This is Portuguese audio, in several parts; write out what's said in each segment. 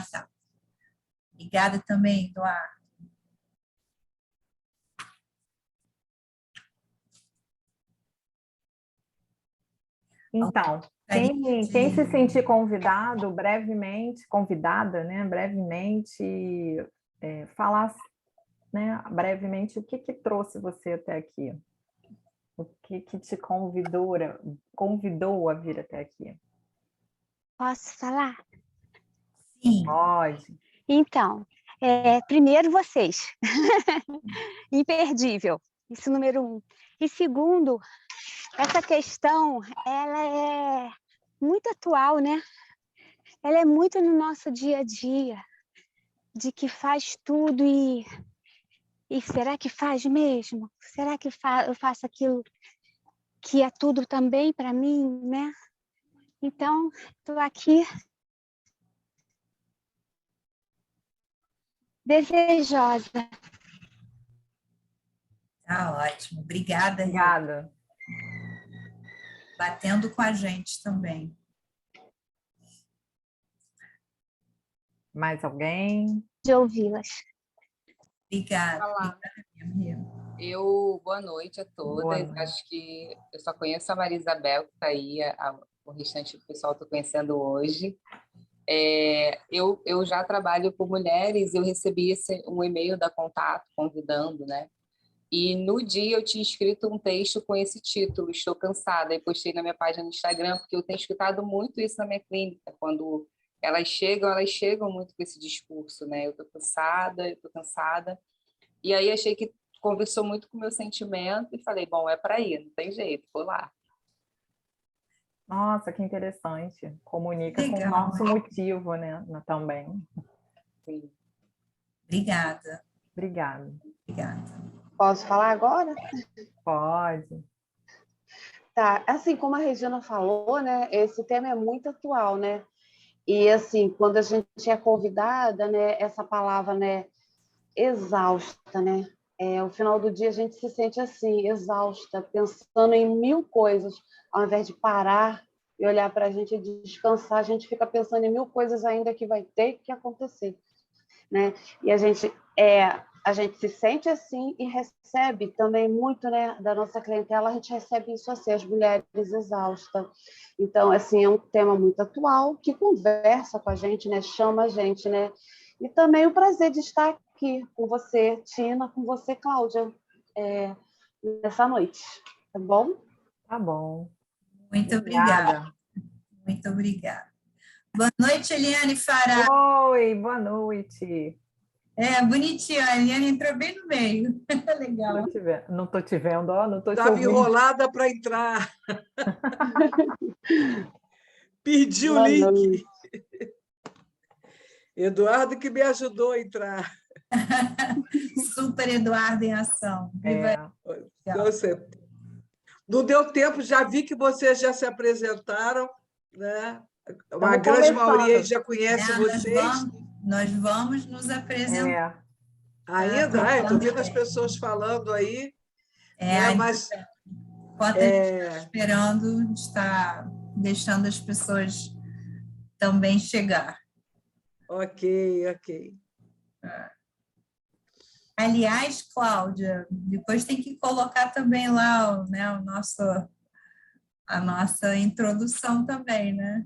tá. Obrigada também, Eduardo. Então, quem se sentir convidado, brevemente, convidada, né, brevemente, falar, né, brevemente o que trouxe você até aqui, o que te convidou a vir até aqui. Posso falar? Sim. Pode. Então, primeiro vocês, imperdível, isso número 1. E segundo, essa questão, ela é muito atual, né? Ela é muito no nosso dia a dia, de que faz tudo e será que faz mesmo? Será que eu faço aquilo que é tudo também para mim, né? Então, estou aqui desejosa. Tá ótimo. Obrigada. Obrigada. Batendo com a gente também. Mais alguém? De ouvi-las. Obrigada. Olá. Boa noite a todas. Boa noite. Acho que eu só conheço a Maria Isabel, que está aí, o restante do pessoal estou conhecendo hoje. Eu já trabalho com mulheres, eu recebi um e-mail da Contato convidando, né? E no dia eu tinha escrito um texto com esse título, Estou Cansada, e postei na minha página no Instagram, porque eu tenho escutado muito isso na minha clínica, quando elas chegam muito com esse discurso, né? Eu estou cansada. E aí achei que conversou muito com o meu sentimento e falei, bom, é para ir, não tem jeito, vou lá. Nossa, que interessante. Comunica Legal. com o nosso motivo, né? Também. Sim. Obrigada. Obrigada. Posso falar agora? Pode. Tá, assim como a Regina falou, né, esse tema é muito atual, né? E assim, quando a gente é convidada, né, essa palavra, né, exausta, né? Ao final do dia a gente se sente assim, exausta, pensando em mil coisas, ao invés de parar e olhar para a gente e descansar, a gente fica pensando em mil coisas ainda que vai ter que acontecer, né? E a gente se sente assim e recebe também muito, né, da nossa clientela, a gente recebe isso assim, as mulheres exaustas. Então, assim, é um tema muito atual, que conversa com a gente, né, chama a gente, né? E também o prazer de estar aqui com você, Tina, com você, Cláudia, nessa noite, tá bom? Tá bom. Muito obrigada. Muito obrigada. Boa noite, Eliane Fará. Oi, boa noite. Bonitinha, a Eliane entrou bem no meio. Legal. Não estou te vendo, ó, não estou te Estava ouvindo. enrolada para entrar. Perdi o Boa link. noite. Eduardo que me ajudou a entrar. Super Eduardo em ação. Viva. Não deu tempo, já vi que vocês já se apresentaram, né? Uma Estamos grande começando. maioria já conhece vocês. Nós vamos nos apresentar. Ainda? Estou vendo as pessoas falando aí. Mas enquanto a gente está esperando, está deixando as pessoas também chegar. Ok. Aliás, Cláudia, depois tem que colocar também lá, né, a nossa introdução também, né?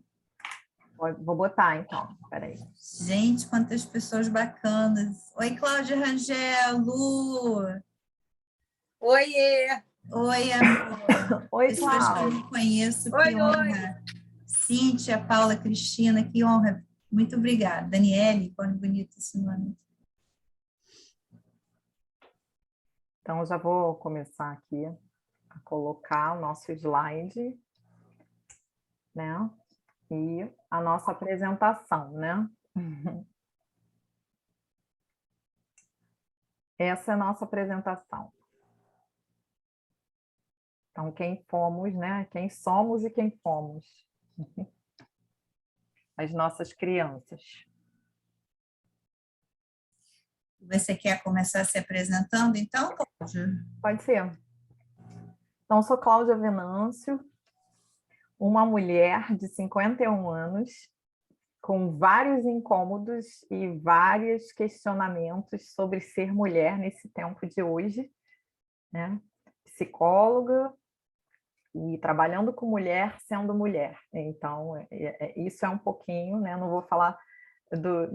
Vou botar, então. Peraí. Gente, quantas pessoas bacanas. Oi, Cláudia Rangel, Lu. Oiê! Oi, amor. Oi, Pessoas que eu não conheço, que honra. Cíntia, Paula, Cristina, que honra. Muito obrigada. Daniele, quando bonito esse nome. Então, eu já vou começar aqui a colocar o nosso slide, né? E a nossa apresentação, né? Essa é a nossa apresentação. Então, quem fomos, né? Quem somos e quem fomos. As nossas crianças. Você quer começar se apresentando, então, Cláudia? Pode ser. Então, sou Cláudia Venâncio, uma mulher de 51 anos, com vários incômodos e vários questionamentos sobre ser mulher nesse tempo de hoje, né? Psicóloga e trabalhando com mulher, sendo mulher. Então, isso é um pouquinho, né? Não vou falar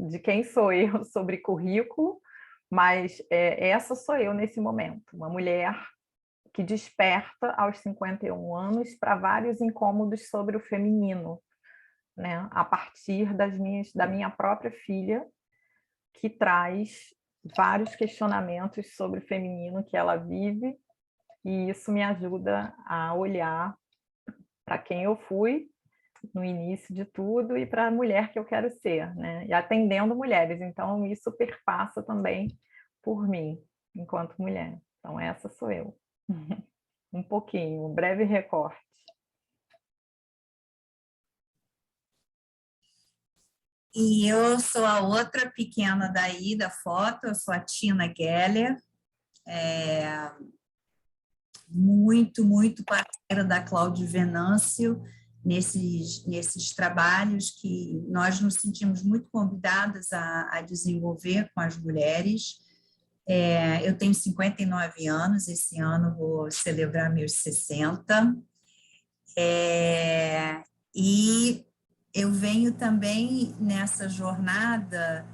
de quem sou eu sobre currículo, mas essa sou eu nesse momento, uma mulher que desperta aos 51 anos para vários incômodos sobre o feminino, né? A partir da minha própria filha, que traz vários questionamentos sobre o feminino que ela vive, e isso me ajuda a olhar para quem eu fui no início de tudo e para a mulher que eu quero ser, né? E atendendo mulheres. Então, isso perpassa também por mim, enquanto mulher. Então, essa sou eu. Um pouquinho, um breve recorte. E eu sou a outra pequena daí da foto, eu sou a Tina Geller, muito parceira da Cláudia Venâncio nesses trabalhos que nós nos sentimos muito convidadas a desenvolver com as mulheres. Eu tenho 59 anos, esse ano vou celebrar meus 60, e eu venho também nessa jornada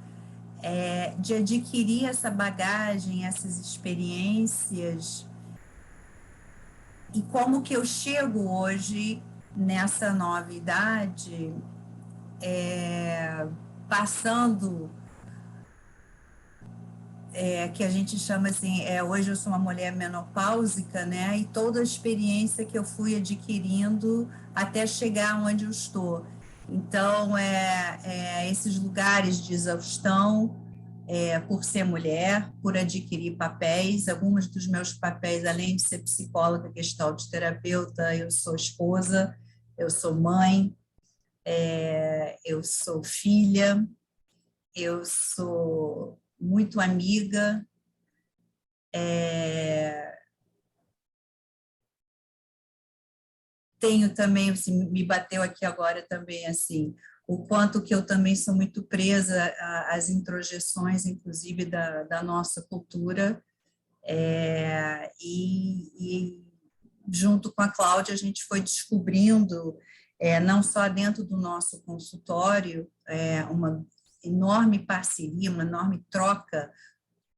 de adquirir essa bagagem, essas experiências, e como que eu chego hoje nessa nova idade, passando, que a gente chama assim, hoje eu sou uma mulher menopáusica, né, e toda a experiência que eu fui adquirindo até chegar onde eu estou. Então, esses lugares de exaustão, por ser mulher, por adquirir papéis. Alguns dos meus papéis, além de ser psicóloga, gestalt terapeuta, eu sou esposa, eu sou mãe, eu sou filha, eu sou muito amiga, tenho também, assim, me bateu aqui agora também, assim, o quanto que eu também sou muito presa às introjeções, inclusive, da nossa cultura, e junto com a Cláudia, a gente foi descobrindo, não só dentro do nosso consultório, uma enorme parceria, uma enorme troca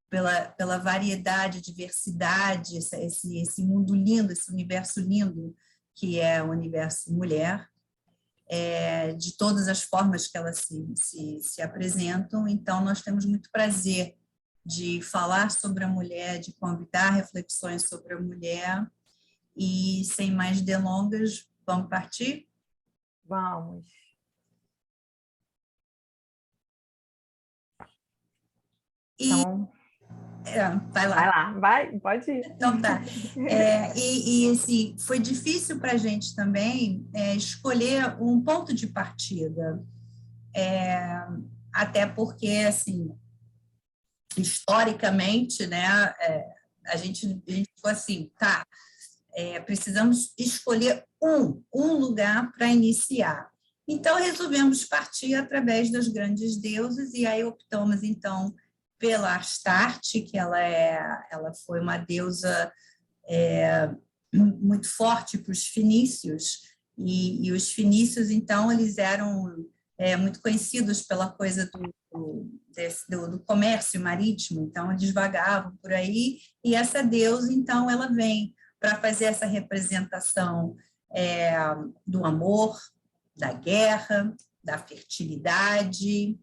pela variedade, diversidade, esse mundo lindo, esse universo lindo que é o universo mulher, de todas as formas que elas se apresentam. Então, nós temos muito prazer de falar sobre a mulher, de convidar reflexões sobre a mulher, e, sem mais delongas, vamos partir? Vamos. Então, vai lá. Vai lá, pode ir. Então tá. Assim, foi difícil para a gente também escolher um ponto de partida, até porque, assim, historicamente, né, a gente ficou assim, tá, precisamos escolher um lugar para iniciar. Então, resolvemos partir através das grandes deusas, e aí optamos, então, pela Astarte, que ela foi uma deusa muito forte para os fenícios, e os fenícios, então, eles eram muito conhecidos pela coisa do comércio marítimo, então, eles vagavam por aí, e essa deusa, então, ela vem para fazer essa representação do amor, da guerra, da fertilidade.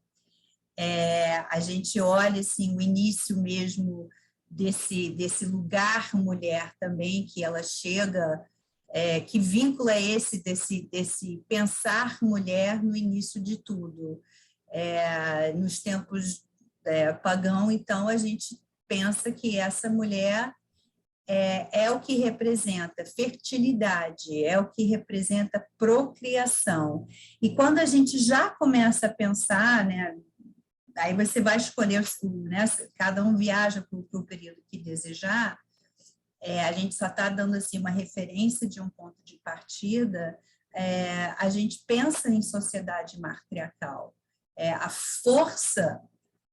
A gente olha assim, o início mesmo desse lugar mulher também, que ela chega, que vínculo é esse desse pensar mulher no início de tudo. Nos tempos pagão, então, a gente pensa que essa mulher é o que representa fertilidade, é o que representa procriação. E quando a gente já começa a pensar, né, aí você vai escolher, né, cada um viaja para o período que desejar, a gente só está dando assim, uma referência de um ponto de partida, a gente pensa em sociedade matriarcal. a força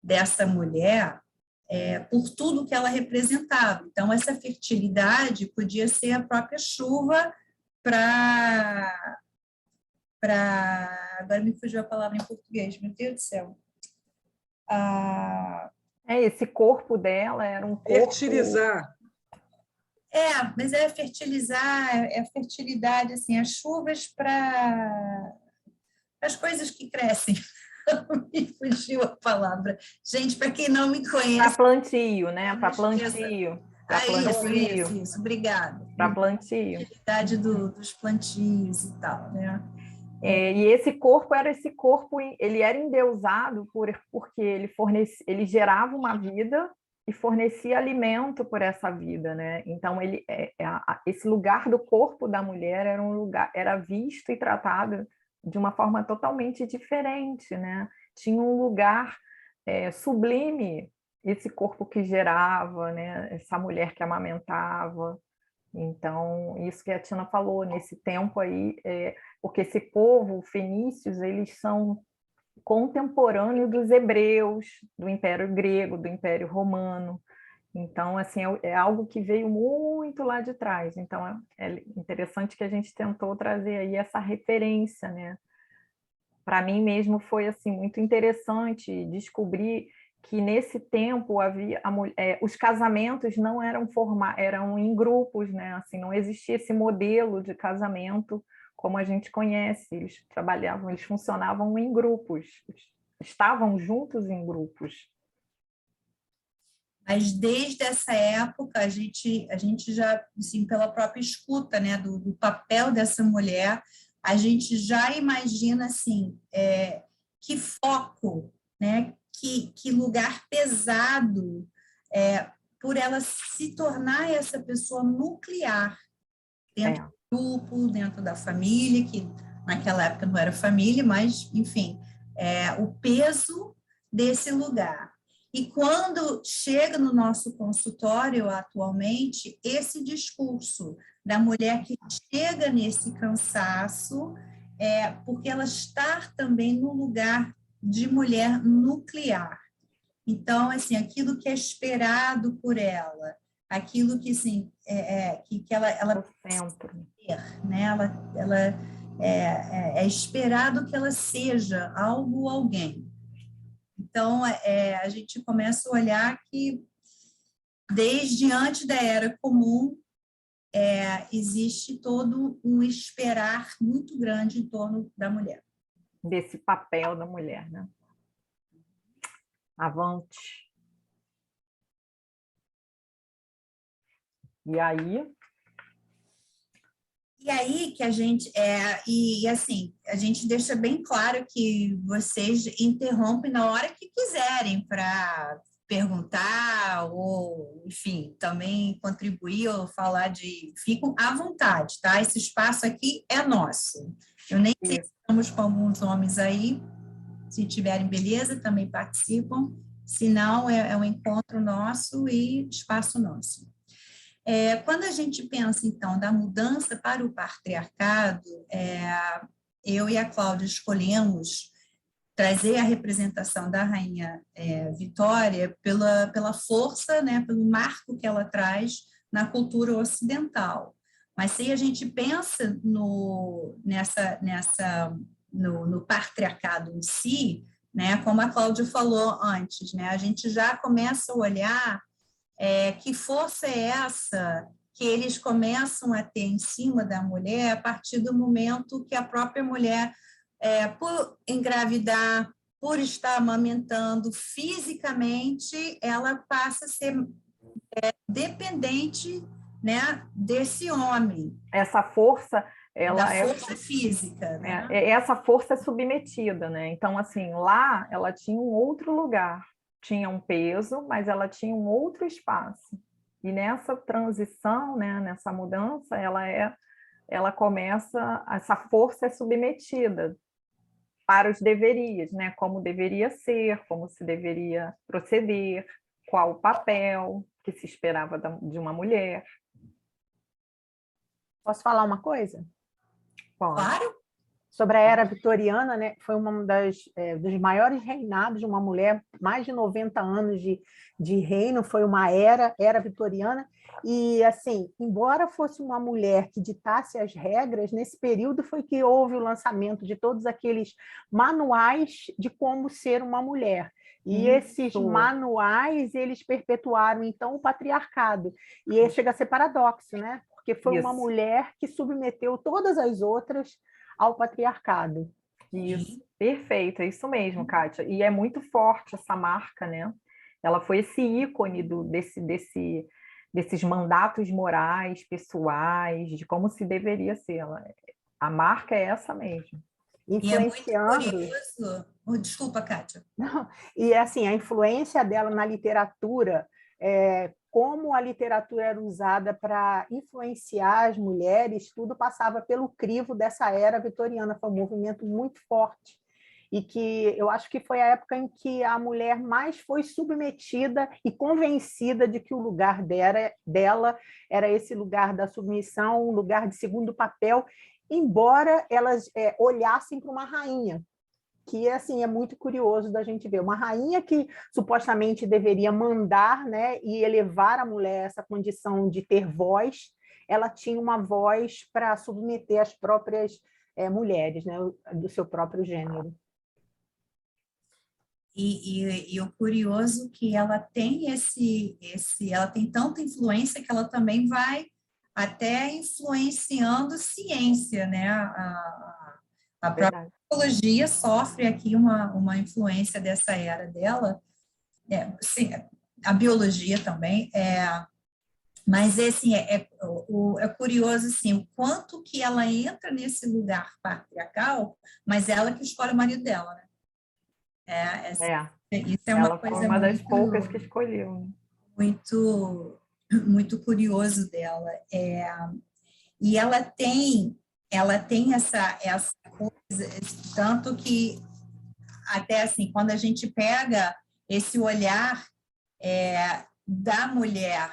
dessa mulher por tudo que ela representava. Então, essa fertilidade podia ser a própria chuva para... Agora me fugiu a palavra em português, meu Deus do céu. Esse corpo dela era um corpo... Fertilizar. Mas é fertilizar, é fertilidade, assim, as chuvas para as coisas que crescem. Me fugiu a palavra. Gente, para quem não me conhece... Para plantio, né? Para plantio. Isso. Obrigada. Para plantio. A fertilidade dos plantios e tal, né? E esse corpo, ele era endeusado porque ele gerava uma vida e fornecia alimento por essa vida, né? Então, esse lugar do corpo da mulher era visto e tratado de uma forma totalmente diferente, né? Tinha um lugar sublime, esse corpo que gerava, né? Essa mulher que amamentava. Então, isso que a Tina falou, nesse tempo aí, porque esse povo, fenícios, eles são contemporâneos dos hebreus, do Império Grego, do Império Romano. Então, assim, é algo que veio muito lá de trás. Então, é interessante que a gente tentou trazer aí essa referência, né? Para mim mesmo foi, assim, muito interessante descobrir que nesse tempo os casamentos não eram em grupos, né? Assim, não existia esse modelo de casamento como a gente conhece. Eles funcionavam em grupos, estavam juntos em grupos. Mas desde essa época a gente já, assim, pela própria escuta, né, do papel dessa mulher, a gente já imagina assim, que foco, né? Que lugar pesado por ela se tornar essa pessoa nuclear dentro do grupo, dentro da família, que naquela época não era família, mas, enfim, o peso desse lugar. E quando chega no nosso consultório atualmente, esse discurso da mulher que chega nesse cansaço, porque ela está também no lugar de mulher nuclear. Então, assim, aquilo que é esperado por ela, aquilo que, assim, que ela sempre, né? Ela é esperado que ela seja algo ou alguém. Então, a gente começa a olhar que, desde antes da Era Comum, existe todo um esperar muito grande em torno da mulher. Desse papel da mulher, né? Avante. E aí que a gente assim, a gente deixa bem claro que vocês interrompem na hora que quiserem para perguntar ou, enfim, também contribuir ou falar ficam à vontade, tá? Esse espaço aqui é nosso. Eu nem sei se estamos com alguns homens aí, se tiverem beleza, também participam, se não, é um encontro nosso e espaço nosso. Quando a gente pensa, então, da mudança para o patriarcado, eu e a Cláudia escolhemos trazer a representação da Rainha Vitória pela força, né, pelo marco que ela traz na cultura ocidental. Mas se a gente pensa no patriarcado em si, né, como a Cláudia falou antes, né, a gente já começa a olhar que força é essa que eles começam a ter em cima da mulher a partir do momento que a própria mulher, por engravidar, por estar amamentando, fisicamente, ela passa a ser dependente, né, desse homem. Essa força, da força física, né? Essa força é submetida, né? Então, assim, lá ela tinha um outro lugar. Tinha um peso, mas ela tinha um outro espaço. E nessa transição, né, nessa mudança, ela começa, essa força é submetida para os deverias, né? Como deveria ser, como se deveria proceder, qual o papel que se esperava de uma mulher. Posso falar uma coisa? Claro. sobre a era vitoriana, né? Foi uma dos maiores reinados de uma mulher, mais de 90 anos de reino, foi uma era vitoriana, e assim, embora fosse uma mulher que ditasse as regras, nesse período foi que houve o lançamento de todos aqueles manuais de como ser uma mulher. E esses manuais, eles perpetuaram, então, o patriarcado. E chega a ser paradoxo, né? Porque foi uma mulher que submeteu todas as outras ao patriarcado. Isso, perfeito, é isso mesmo, Kátia. E é muito forte essa marca, né? Ela foi esse ícone desses mandatos morais, pessoais, de como se deveria ser. A marca é essa mesmo. Influenciando. E é muito curioso. Desculpa, Kátia. Não, e assim, a influência dela na literatura, como a literatura era usada para influenciar as mulheres, tudo passava pelo crivo dessa era vitoriana, foi um movimento muito forte, e que eu acho que foi a época em que a mulher mais foi submetida e convencida de que o lugar dela era esse lugar da submissão, um lugar de segundo papel, embora elas olhassem para uma rainha, que assim é muito curioso da gente ver. Uma rainha que supostamente deveria mandar, né, e elevar a mulher a essa condição de ter voz, ela tinha uma voz para submeter as próprias mulheres, né, do seu próprio gênero. E o curioso que ela tem ela tem tanta influência que ela também vai até influenciando ciência, né? A própria psicologia sofre aqui uma influência dessa era dela, sim, a biologia também, mas assim, é curioso assim, o quanto que ela entra nesse lugar patriarcal, mas ela que escolhe o marido dela, né? Isso é uma coisa foi uma das poucas que escolheu. Muito, muito curioso dela. E ela tem essa coisa, tanto que até assim, quando a gente pega esse olhar da mulher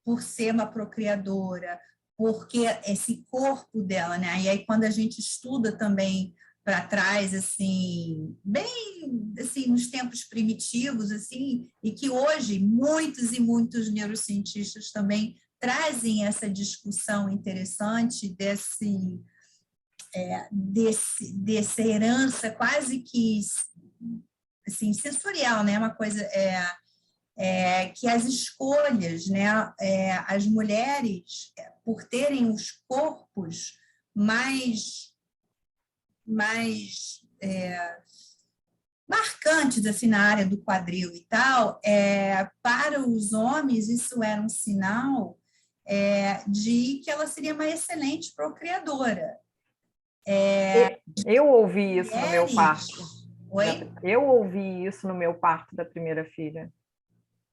por ser uma procriadora, porque esse corpo dela, né? E aí quando a gente estuda também para trás, assim, bem assim, nos tempos primitivos, assim, e que hoje muitos e muitos neurocientistas também trazem essa discussão interessante dessa herança quase que assim, sensorial, né? Uma coisa que as escolhas, né? As mulheres, por terem os corpos mais marcantes assim na área do quadril e tal, para os homens isso era um sinal de que ela seria uma excelente procriadora. Eu ouvi isso no meu parto. Oi? Eu ouvi isso no meu parto da primeira filha.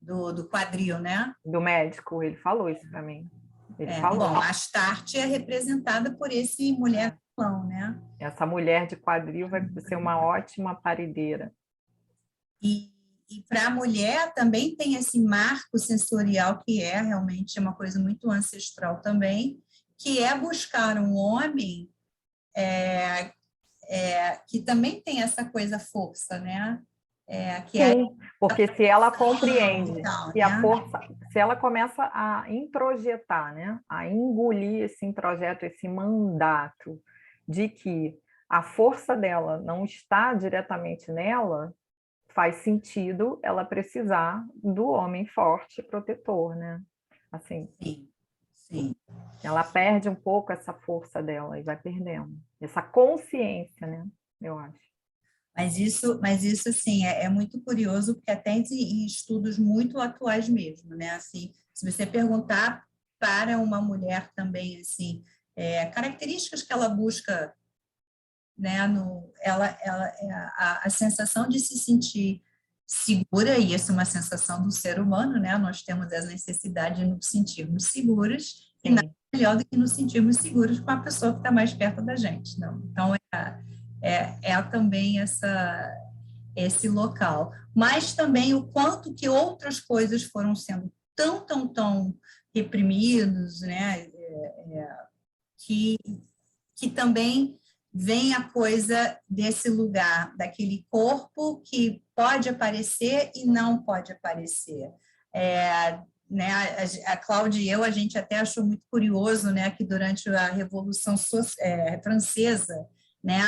Do quadril, né? Do médico, ele falou isso para mim. Ele falou. Bom, a Astarte é representada por esse mulher vilão, né? Essa mulher de quadril vai ser uma ótima paredeira. E para a mulher também tem esse marco sensorial que realmente uma coisa muito ancestral também, que é buscar um homem que também tem essa coisa força, né? Sim, porque se ela compreende, né? se ela começa a introjetar, né? A engolir esse introjeto, esse mandato de que a força dela não está diretamente nela, faz sentido ela precisar do homem forte protetor, né? Assim. Sim. Ela perde um pouco essa força dela e vai perdendo. Essa consciência, né? Eu acho. Mas isso assim, é muito curioso, porque até em estudos muito atuais mesmo, né? Assim, se você perguntar para uma mulher também, assim, características que ela busca, né? A sensação de se sentir segura, e isso é uma sensação do ser humano, né? Nós temos essa necessidade de nos sentirmos seguros, e nada melhor do que nos sentirmos seguros com a pessoa que está mais perto da gente, não? Então, também esse local. Mas também o quanto que outras coisas foram sendo tão reprimidos, né? Que também vem a coisa desse lugar, daquele corpo que pode aparecer e não pode aparecer. Né, a Cláudia e eu, a gente até achou muito curioso, né, que durante a Revolução Francesa, né,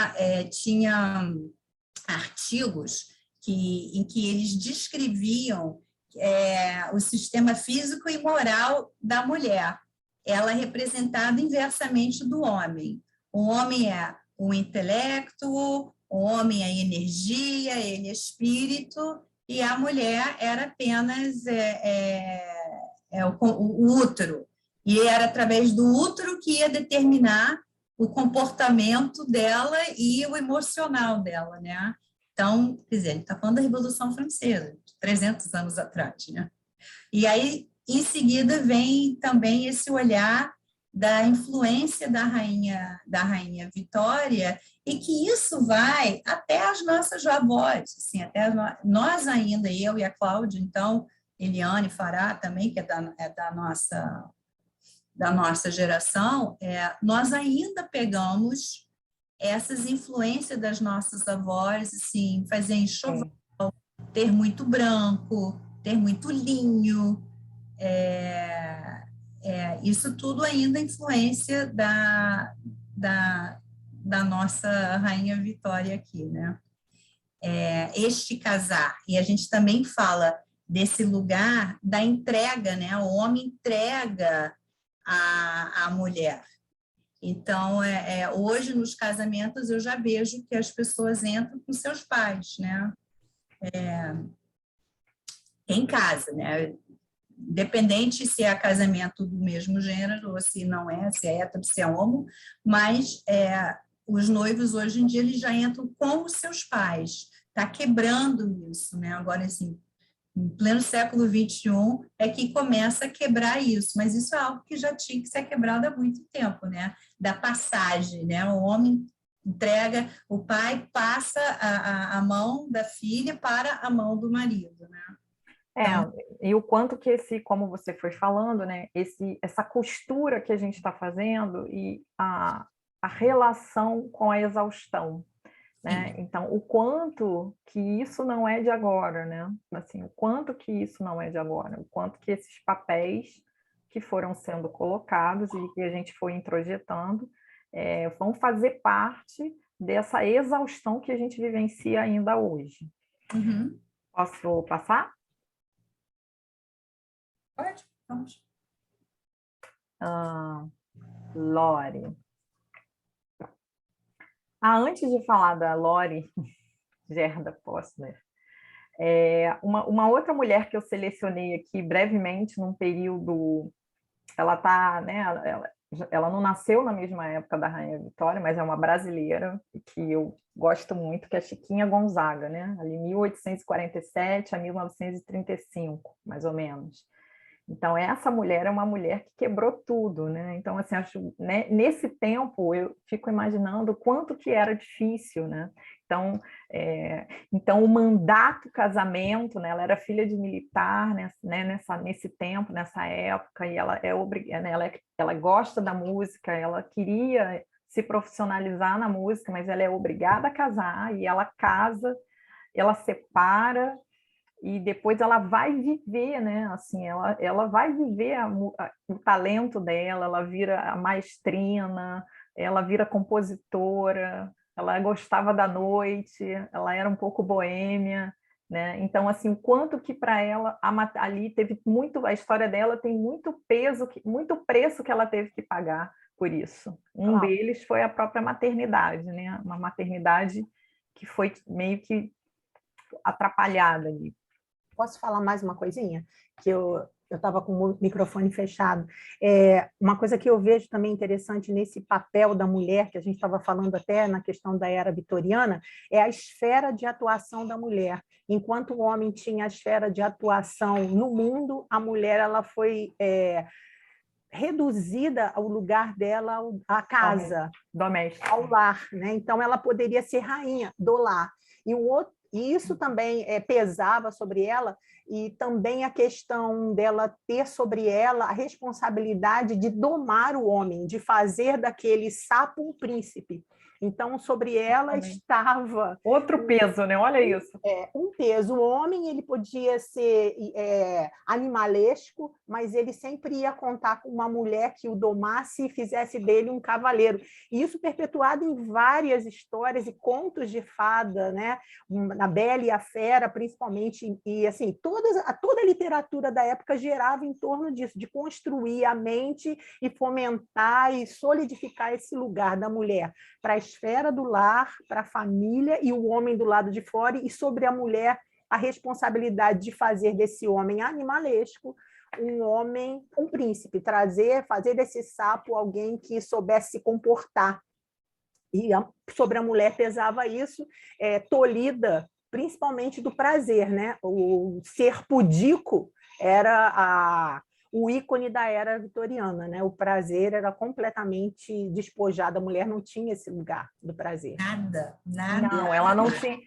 tinha artigos em que eles descreviam o sistema físico e moral da mulher. Ela é representada inversamente do homem. O homem é o intelecto, o homem é energia, ele é espírito, e a mulher era apenas o útero. E era através do útero que ia determinar o comportamento dela e o emocional dela, né? Então, quer dizer, ele está falando da Revolução Francesa, de 300 anos atrás, né? E aí, em seguida, vem também esse olhar da influência da rainha Vitória, e que isso vai até as nossas avós, assim, nós ainda, eu e a Cláudia, então, Eliane Fará também, que é da nossa geração, nós ainda pegamos essas influências das nossas avós, assim, fazer enxoval, ter muito branco, ter muito linho, isso tudo ainda é influência da nossa Rainha Vitória aqui, né? Este casar, e a gente também fala desse lugar da entrega, né? O homem entrega a mulher. Então, hoje, nos casamentos, eu já vejo que as pessoas entram com seus pais, né? Em casa, né? Independente se é casamento do mesmo gênero, ou se não é, se é hétero, se é homo, mas os noivos, hoje em dia, eles já entram com os seus pais. Está quebrando isso, né? Agora, assim, em pleno século XXI, é que começa a quebrar isso, mas isso é algo que já tinha que ser quebrado há muito tempo, né? Da passagem, né? O homem entrega, o pai passa a mão da filha para a mão do marido, né? Então, E o quanto que como você foi falando, né, essa costura que a gente está fazendo e a relação com a exaustão, né? Então, o quanto que isso não é de agora, né? Assim, o quanto que isso não é de agora, o quanto que esses papéis que foram sendo colocados e que a gente foi introjetando vão fazer parte dessa exaustão que a gente vivencia ainda hoje. Uhum. Posso passar? Pode, vamos. Lori. Antes de falar da Lori Gerda Postner, uma outra mulher que eu selecionei aqui brevemente num período, ela tá, né, ela não nasceu na mesma época da Rainha Vitória, mas é uma brasileira que eu gosto muito, que é Chiquinha Gonzaga, né, ali 1847 a 1935, mais ou menos. Então, essa mulher é uma mulher que quebrou tudo, né? Então, assim, acho, né, nesse tempo, eu fico imaginando o quanto que era difícil, né? Então o mandato casamento, né? Ela era filha de militar, né? Nesse tempo, nessa época, e ela gosta da música, ela queria se profissionalizar na música, mas ela é obrigada a casar, e ela casa, ela separa, e depois ela vai viver, né? Assim, ela vai viver o talento dela, ela vira a maestrina, ela vira compositora, ela gostava da noite, ela era um pouco boêmia, né? Então, assim, o quanto que para ela ali teve muito, a história dela tem muito peso, muito preço que ela teve que pagar por isso. Um deles foi a própria maternidade, né? Uma maternidade que foi meio que atrapalhada ali. Posso falar mais uma coisinha? Que eu estava com o microfone fechado. Uma coisa que eu vejo também interessante nesse papel da mulher, que a gente estava falando até na questão da era vitoriana, é a esfera de atuação da mulher. Enquanto o homem tinha a esfera de atuação no mundo, a mulher ela foi reduzida ao lugar dela, à casa, doméstica, ao lar, né? Então, ela poderia ser rainha do lar. E isso também pesava sobre ela, e também a questão dela ter sobre ela a responsabilidade de domar o homem, de fazer daquele sapo um príncipe. Então, sobre ela Exatamente. estava Outro peso, né? Olha isso. um peso. O homem ele podia ser animalesco, mas ele sempre ia contar com uma mulher que o domasse e fizesse dele um cavaleiro. E isso perpetuado em várias histórias e contos de fada, né? Na Bela e a Fera, principalmente. E assim, toda a literatura da época girava em torno disso, de construir a mente e fomentar e solidificar esse lugar da mulher para a esfera do lar, para a família e o homem do lado de fora, e sobre a mulher a responsabilidade de fazer desse homem animalesco um homem, um príncipe, fazer desse sapo alguém que soubesse se comportar. E sobre a mulher pesava isso, tolhida principalmente do prazer, né? O ser pudico era o ícone da era vitoriana, né? O prazer era completamente despojado, a mulher não tinha esse lugar do prazer. Nada, nada. Não, ela não tinha.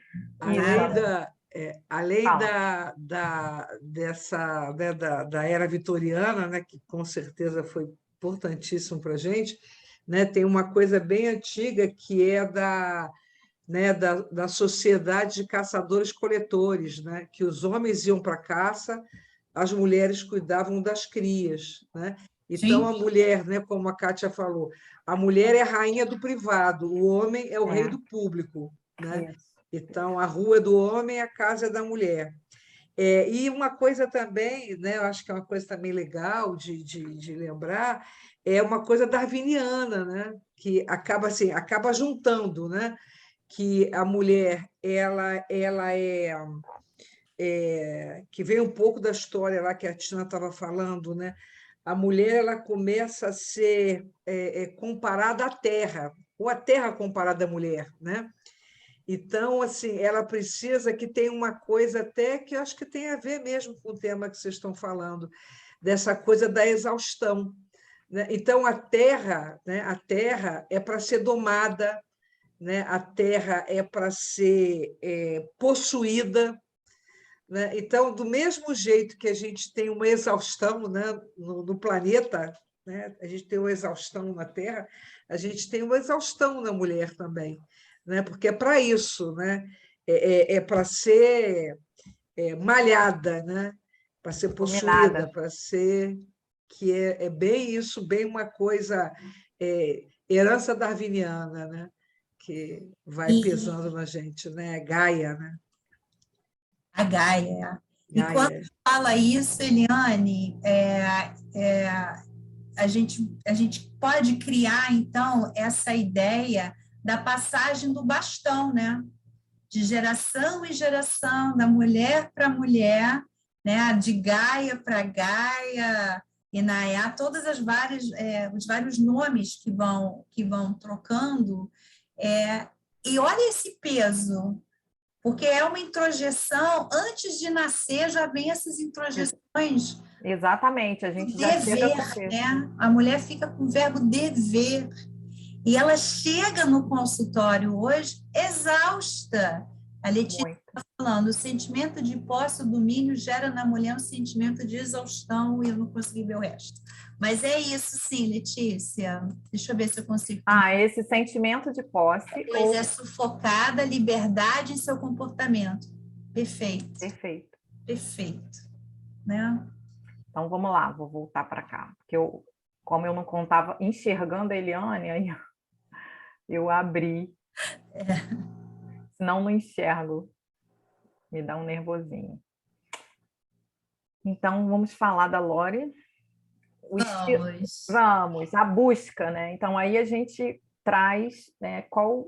Além Fala. dessa, né, da era vitoriana, né, que com certeza foi importantíssimo para a gente, né, tem uma coisa bem antiga que é da sociedade de caçadores-coletores, né, que os homens iam para a caça, as mulheres cuidavam das crias, né? Então, a Sim. mulher, né, como a Kátia falou, a mulher é a rainha do privado, o homem é o rei do público, né? Isso. Então, a rua é do homem, a casa é da mulher. E uma coisa também, né, eu acho que é uma coisa também legal de lembrar, é uma coisa darwiniana, né, que acaba juntando, né, que a mulher ela que vem um pouco da história lá que a Tina estava falando, né? A mulher ela começa a ser comparada à terra, ou a terra comparada à mulher, né? Então, assim, ela precisa que tenha uma coisa até que eu acho que tem a ver mesmo com o tema que vocês estão falando, dessa coisa da exaustão, né? Então, né, a terra é para ser domada, né? A terra é para ser possuída, né? Então, do mesmo jeito que a gente tem uma exaustão, né, no planeta, né? A gente tem uma exaustão na Terra, a gente tem uma exaustão na mulher também, né? Porque é para isso, né? Para ser malhada, né? Para ser possuída, Dominada. para ser que é bem isso, bem uma coisa herança darwiniana, né? Que vai E pesando na gente, né? Gaia, né? a Gaia. E quando Gaia. fala isso, Eliane, a gente pode criar, então, essa ideia da passagem do bastão, né? De geração em geração, da mulher para mulher, né? De Gaia para Gaia, Inaiá, todas os vários nomes que vão trocando. E olha esse peso, porque é uma introjeção, antes de nascer já vem essas introjeções Exatamente, a gente do já chega com dever, né? A mulher fica com o verbo dever, e ela chega no consultório hoje exausta. A Letícia muito. está falando, o sentimento de posse, o domínio gera na mulher um sentimento de exaustão e eu não consegui ver o resto. Mas é isso sim, Letícia. Deixa eu ver se eu consigo. Esse sentimento de posse. Pois é sufocada, liberdade em seu comportamento. Perfeito. Perfeito. Perfeito. Né? Então, vamos lá, vou voltar para cá. Porque como eu não contava enxergando a Eliane, aí eu abri. Senão não enxergo. Me dá um nervosinho. Então, vamos falar da Lore. Vamos, a busca, né? Então, aí a gente traz, né, qual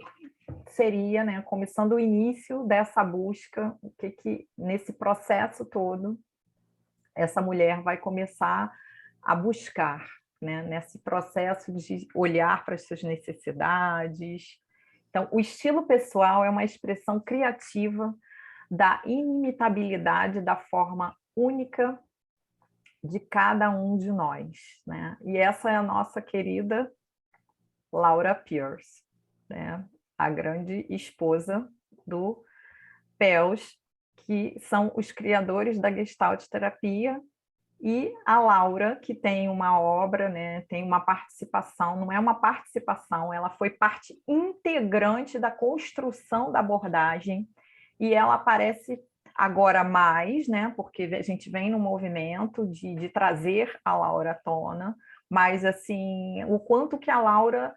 seria, né, começando o início dessa busca, o que nesse processo todo essa mulher vai começar a buscar, né, nesse processo de olhar para as suas necessidades. Então, o estilo pessoal é uma expressão criativa da inimitabilidade da forma única de cada um de nós, né? E essa é a nossa querida Laura Pierce, né? A grande esposa do Pels, que são os criadores da Gestalt terapia e a Laura, que tem uma obra, né, tem uma participação, não é uma participação, ela foi parte integrante da construção da abordagem, e ela aparece agora mais, né, porque a gente vem no movimento de trazer a Laura à tona, mas assim, o quanto que a Laura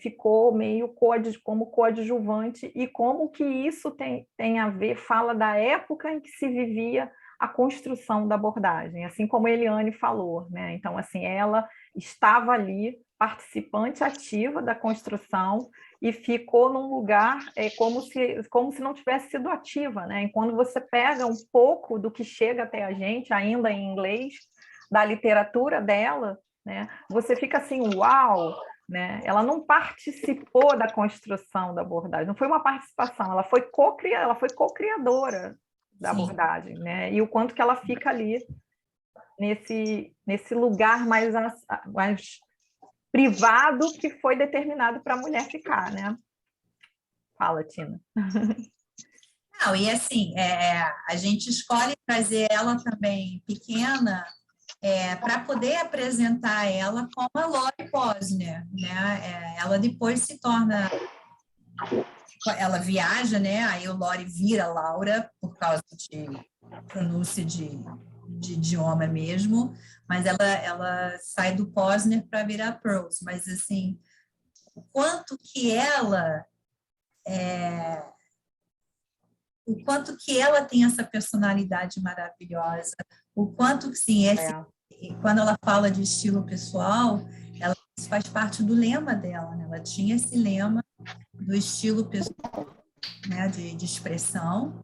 ficou meio como coadjuvante e como que isso tem a ver, fala da época em que se vivia a construção da abordagem, assim como a Eliane falou, né? Então, assim, ela estava ali, participante ativa da construção, e ficou num lugar como se não tivesse sido ativa, né? E quando você pega um pouco do que chega até a gente, ainda em inglês, da literatura dela, né? Você fica assim, uau! Né? Ela não participou da construção da abordagem, não foi uma participação, ela foi co-criadora da abordagem, né? E o quanto que ela fica ali nesse lugar mais privado que foi determinado para a mulher ficar, né? Fala, Tina. Não, e assim, a gente escolhe trazer ela também pequena para poder apresentar ela como a Lori Posner, né? Ela depois se torna, ela viaja, né? Aí o Lori vira Laura por causa de pronúncia de idioma mesmo, mas ela sai do Posner para virar Prose, mas assim, o quanto que ela tem essa personalidade maravilhosa, o quanto que sim, quando ela fala de estilo pessoal, isso faz parte do lema dela, né? Ela tinha esse lema do estilo pessoal, né? de expressão,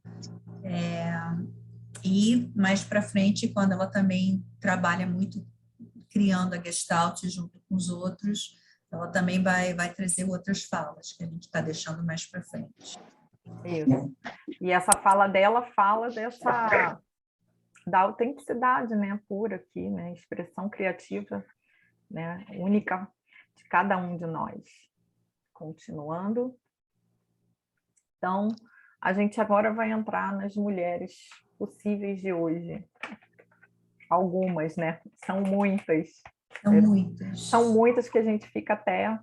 e mais para frente, quando ela também trabalha muito criando a Gestalt junto com os outros, ela também vai trazer outras falas que a gente está deixando mais para frente. Isso. E essa fala dela fala da autenticidade, né, pura aqui, né, expressão criativa, né, única de cada um de nós. Continuando. Então, a gente agora vai entrar nas mulheres possíveis de hoje. Algumas, né? São muitas. São muitas. São muitas que a gente fica até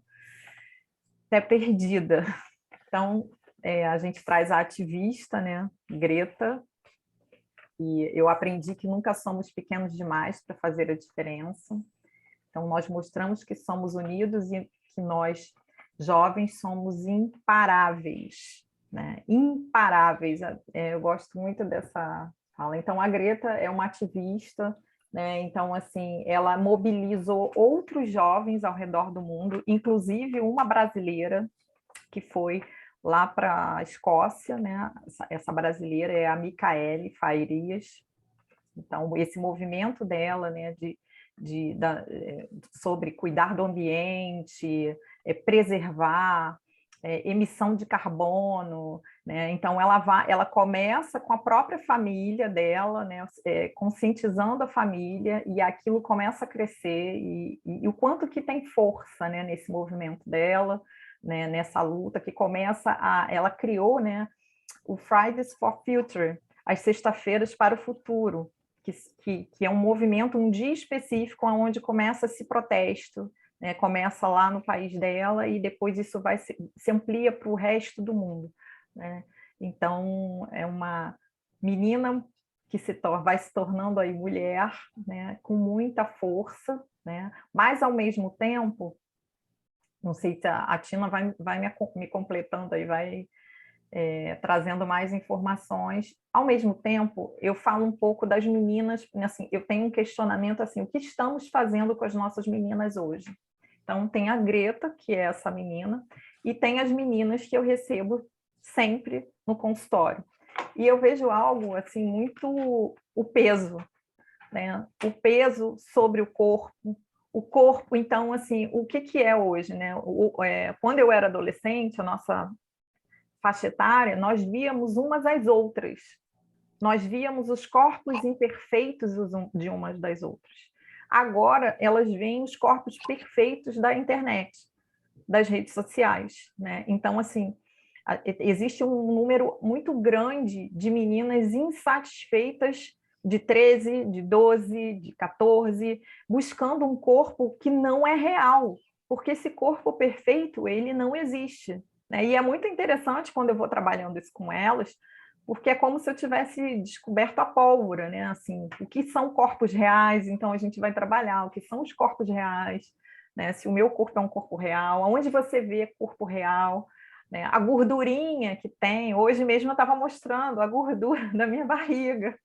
perdida. Então, a gente traz a ativista, né, Greta, e eu aprendi que nunca somos pequenos demais para fazer a diferença. Então, nós mostramos que somos unidos e que nós, jovens, somos imparáveis, né? Imparáveis. Eu gosto muito dessa fala. Então, a Greta é uma ativista, né? Então, assim, ela mobilizou outros jovens ao redor do mundo, inclusive uma brasileira que foi lá para a Escócia, né? Essa brasileira é a Micaele Fairias. Então, esse movimento dela, né, sobre cuidar do ambiente, preservar, emissão de carbono, né? Então ela começa com a própria família dela, né, conscientizando a família, e aquilo começa a crescer, e o quanto que tem força, né, nesse movimento dela, né, nessa luta que ela criou, né, o Fridays for Future, as sexta-feiras para o futuro, que é um movimento, um dia específico onde começa esse protesto, né? Começa lá no país dela e depois isso se amplia para o resto do mundo, né? Então, é uma menina que vai se tornando aí mulher, né? Com muita força, né? Mas, ao mesmo tempo, não sei se a Tina vai me completando aí, vai trazendo mais informações. Ao mesmo tempo, eu falo um pouco das meninas, assim, eu tenho um questionamento assim, o que estamos fazendo com as nossas meninas hoje? Então, tem a Greta, que é essa menina, e tem as meninas que eu recebo sempre no consultório. E eu vejo algo, assim, muito o peso, né? O peso sobre o corpo, então, assim, o que é hoje, né? Quando eu era adolescente, a nossa faixa etária, nós víamos umas às outras. Nós víamos os corpos imperfeitos de umas das outras. Agora, elas veem os corpos perfeitos da internet, das redes sociais, né? Então, assim, existe um número muito grande de meninas insatisfeitas de 13, de 12, de 14, buscando um corpo que não é real, porque esse corpo perfeito, ele não existe, né? E é muito interessante quando eu vou trabalhando isso com elas, porque é como se eu tivesse descoberto a pólvora, né? Assim, o que são corpos reais, então a gente vai trabalhar o que são os corpos reais, né? Se o meu corpo é um corpo real, aonde você vê corpo real, né? A gordurinha que tem, hoje mesmo eu estava mostrando a gordura da minha barriga.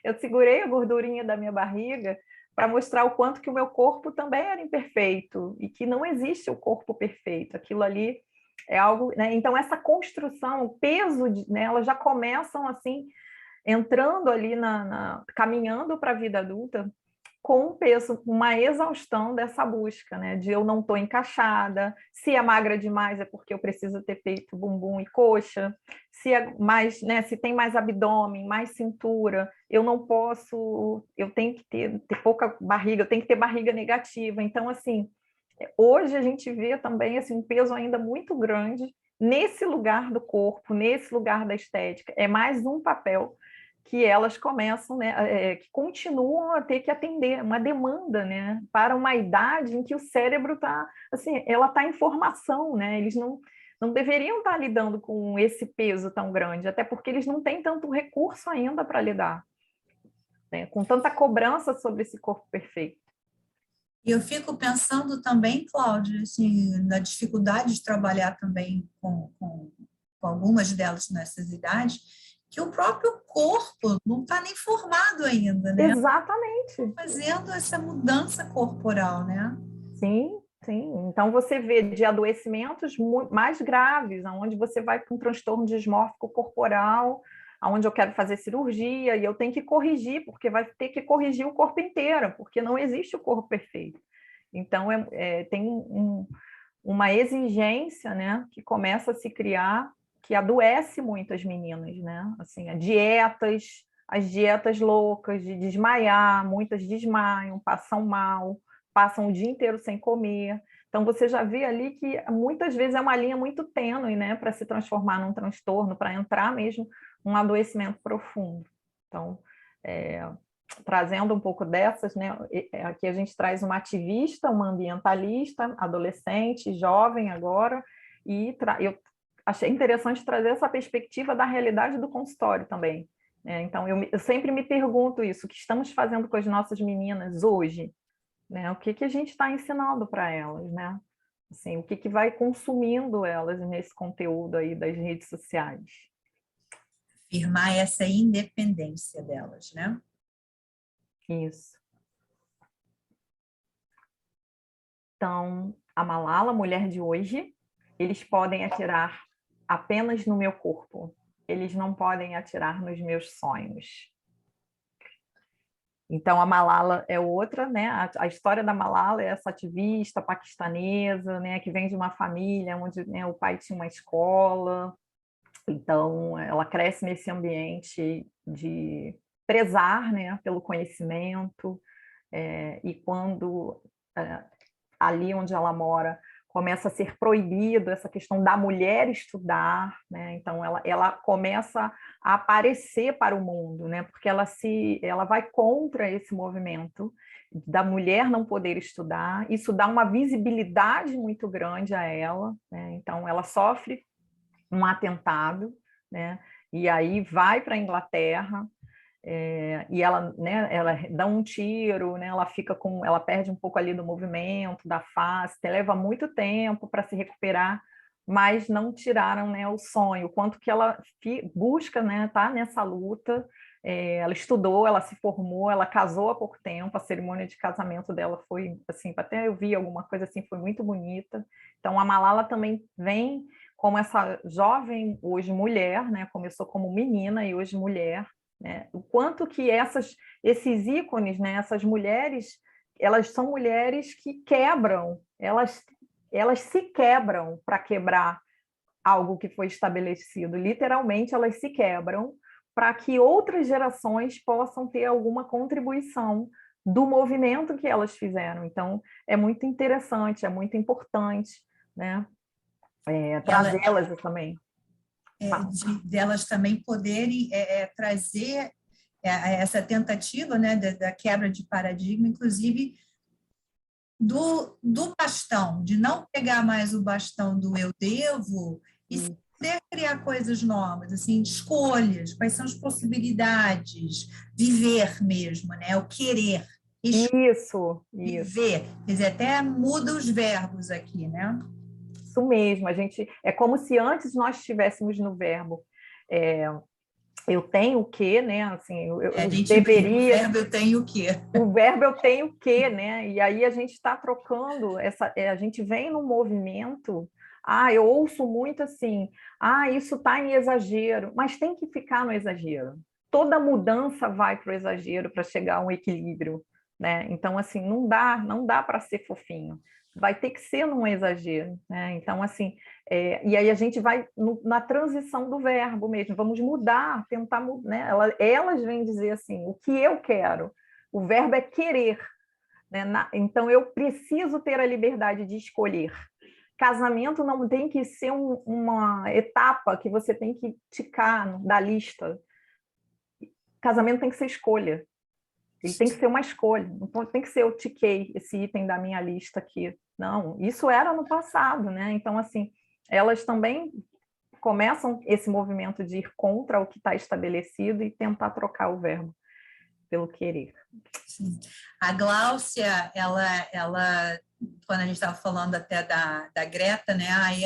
Eu segurei a gordurinha da minha barriga para mostrar o quanto que o meu corpo também era imperfeito e que não existe o corpo perfeito. Aquilo ali é algo, né? Então essa construção, o peso, né, elas já começam assim entrando ali caminhando para a vida adulta com um peso, uma exaustão dessa busca, né? De eu não estou encaixada, se é magra demais é porque eu preciso ter peito, bumbum e coxa, se é mais, né? Se tem mais abdômen, mais cintura, eu não posso, eu tenho que ter pouca barriga, eu tenho que ter barriga negativa. Então, assim, hoje a gente vê também assim, um peso ainda muito grande nesse lugar do corpo, nesse lugar da estética. É mais um papel que elas começam, né, que continuam a ter que atender uma demanda, né, para uma idade em que o cérebro está, assim, ela está em formação, né, eles não deveriam estar lidando com esse peso tão grande, até porque eles não têm tanto recurso ainda para lidar, né, com tanta cobrança sobre esse corpo perfeito. E eu fico pensando também, Cláudia, assim, na dificuldade de trabalhar também com algumas delas nessas idades, que o próprio corpo não está nem formado ainda, né? Exatamente. Fazendo essa mudança corporal, né? Sim, sim. Então você vê de adoecimentos mais graves, onde você vai com um transtorno dismórfico corporal, onde eu quero fazer cirurgia e eu tenho que corrigir, porque vai ter que corrigir o corpo inteiro, porque não existe o corpo perfeito. Então tem uma exigência, né, que começa a se criar, que adoece muito as meninas, né? Assim, as dietas loucas de desmaiar, muitas desmaiam, passam mal, passam o dia inteiro sem comer. Então você já vê ali que muitas vezes é uma linha muito tênue, né, para se transformar num transtorno, para entrar mesmo num adoecimento profundo. Então, trazendo um pouco dessas, né? Aqui a gente traz uma ativista, uma ambientalista, adolescente, jovem agora, e eu achei interessante trazer essa perspectiva da realidade do consultório também, né? Então, eu sempre me pergunto isso, o que estamos fazendo com as nossas meninas hoje, né? O que a gente está ensinando para elas, né? Assim, o que vai consumindo elas nesse conteúdo aí das redes sociais. Afirmar essa independência delas, né? Isso. Então, a Malala, mulher de hoje, eles podem atirar apenas no meu corpo. Eles não podem atirar nos meus sonhos. Então, a Malala é outra, né? A história da Malala é essa ativista paquistanesa, né? Que vem de uma família onde, né, o pai tinha uma escola. Então, ela cresce nesse ambiente de prezar, né, pelo conhecimento. E quando ali onde ela mora começa a ser proibido essa questão da mulher estudar, né? Então ela começa a aparecer para o mundo, né? Porque ela vai contra esse movimento da mulher não poder estudar. Isso dá uma visibilidade muito grande a ela, né? Então ela sofre um atentado, né? E aí vai para a Inglaterra. E ela, né, ela dá um tiro, né, ela perde um pouco ali do movimento, da face, leva muito tempo para se recuperar, mas não tiraram, né, o sonho, o quanto que ela busca, né, tá nessa luta. Ela estudou, ela se formou, ela casou há pouco tempo, a cerimônia de casamento dela foi, assim, até eu vi alguma coisa assim, foi muito bonita. Então a Malala também vem como essa jovem, hoje mulher, né, começou como menina e hoje mulher, né? O quanto que esses ícones, né, essas mulheres, elas são mulheres que quebram, elas se quebram para quebrar algo que foi estabelecido. Literalmente, elas se quebram para que outras gerações possam ter alguma contribuição do movimento que elas fizeram. Então, é muito interessante, é muito importante, né, trazê-las também. Delas também poderem trazer essa tentativa, né, da quebra de paradigma, inclusive do bastão, de não pegar mais o bastão do eu devo e poder criar coisas novas, assim, escolhas, quais são as possibilidades, viver mesmo, né, o querer. Isso. Viver, quer dizer, até muda os verbos aqui, né? Isso mesmo, é como se antes nós estivéssemos no verbo eu tenho o quê, né? Assim, eu deveria. O verbo eu tenho o quê? O verbo eu tenho o quê, né? E aí a gente está trocando a gente vem num movimento. Eu ouço muito assim, isso está em exagero, mas tem que ficar no exagero. Toda mudança vai para o exagero para chegar a um equilíbrio, né? Então, assim, não dá para ser fofinho. Vai ter que ser num exagero, né? Então, assim, e aí a gente vai na transição do verbo mesmo, vamos mudar, tentar mudar, né? Elas vêm dizer assim, o que eu quero, o verbo é querer, né? Então eu preciso ter a liberdade de escolher. Casamento não tem que ser uma etapa que você tem que ticar da lista. Casamento tem que ser escolha. Ele tem que ser uma escolha, não tem que ser eu tiquei esse item da minha lista aqui. Não, isso era no passado, né? Então, assim, elas também começam esse movimento de ir contra o que está estabelecido e tentar trocar o verbo pelo querer. Sim. A Gláucia, ela quando a gente estava falando até da Greta, né? Aí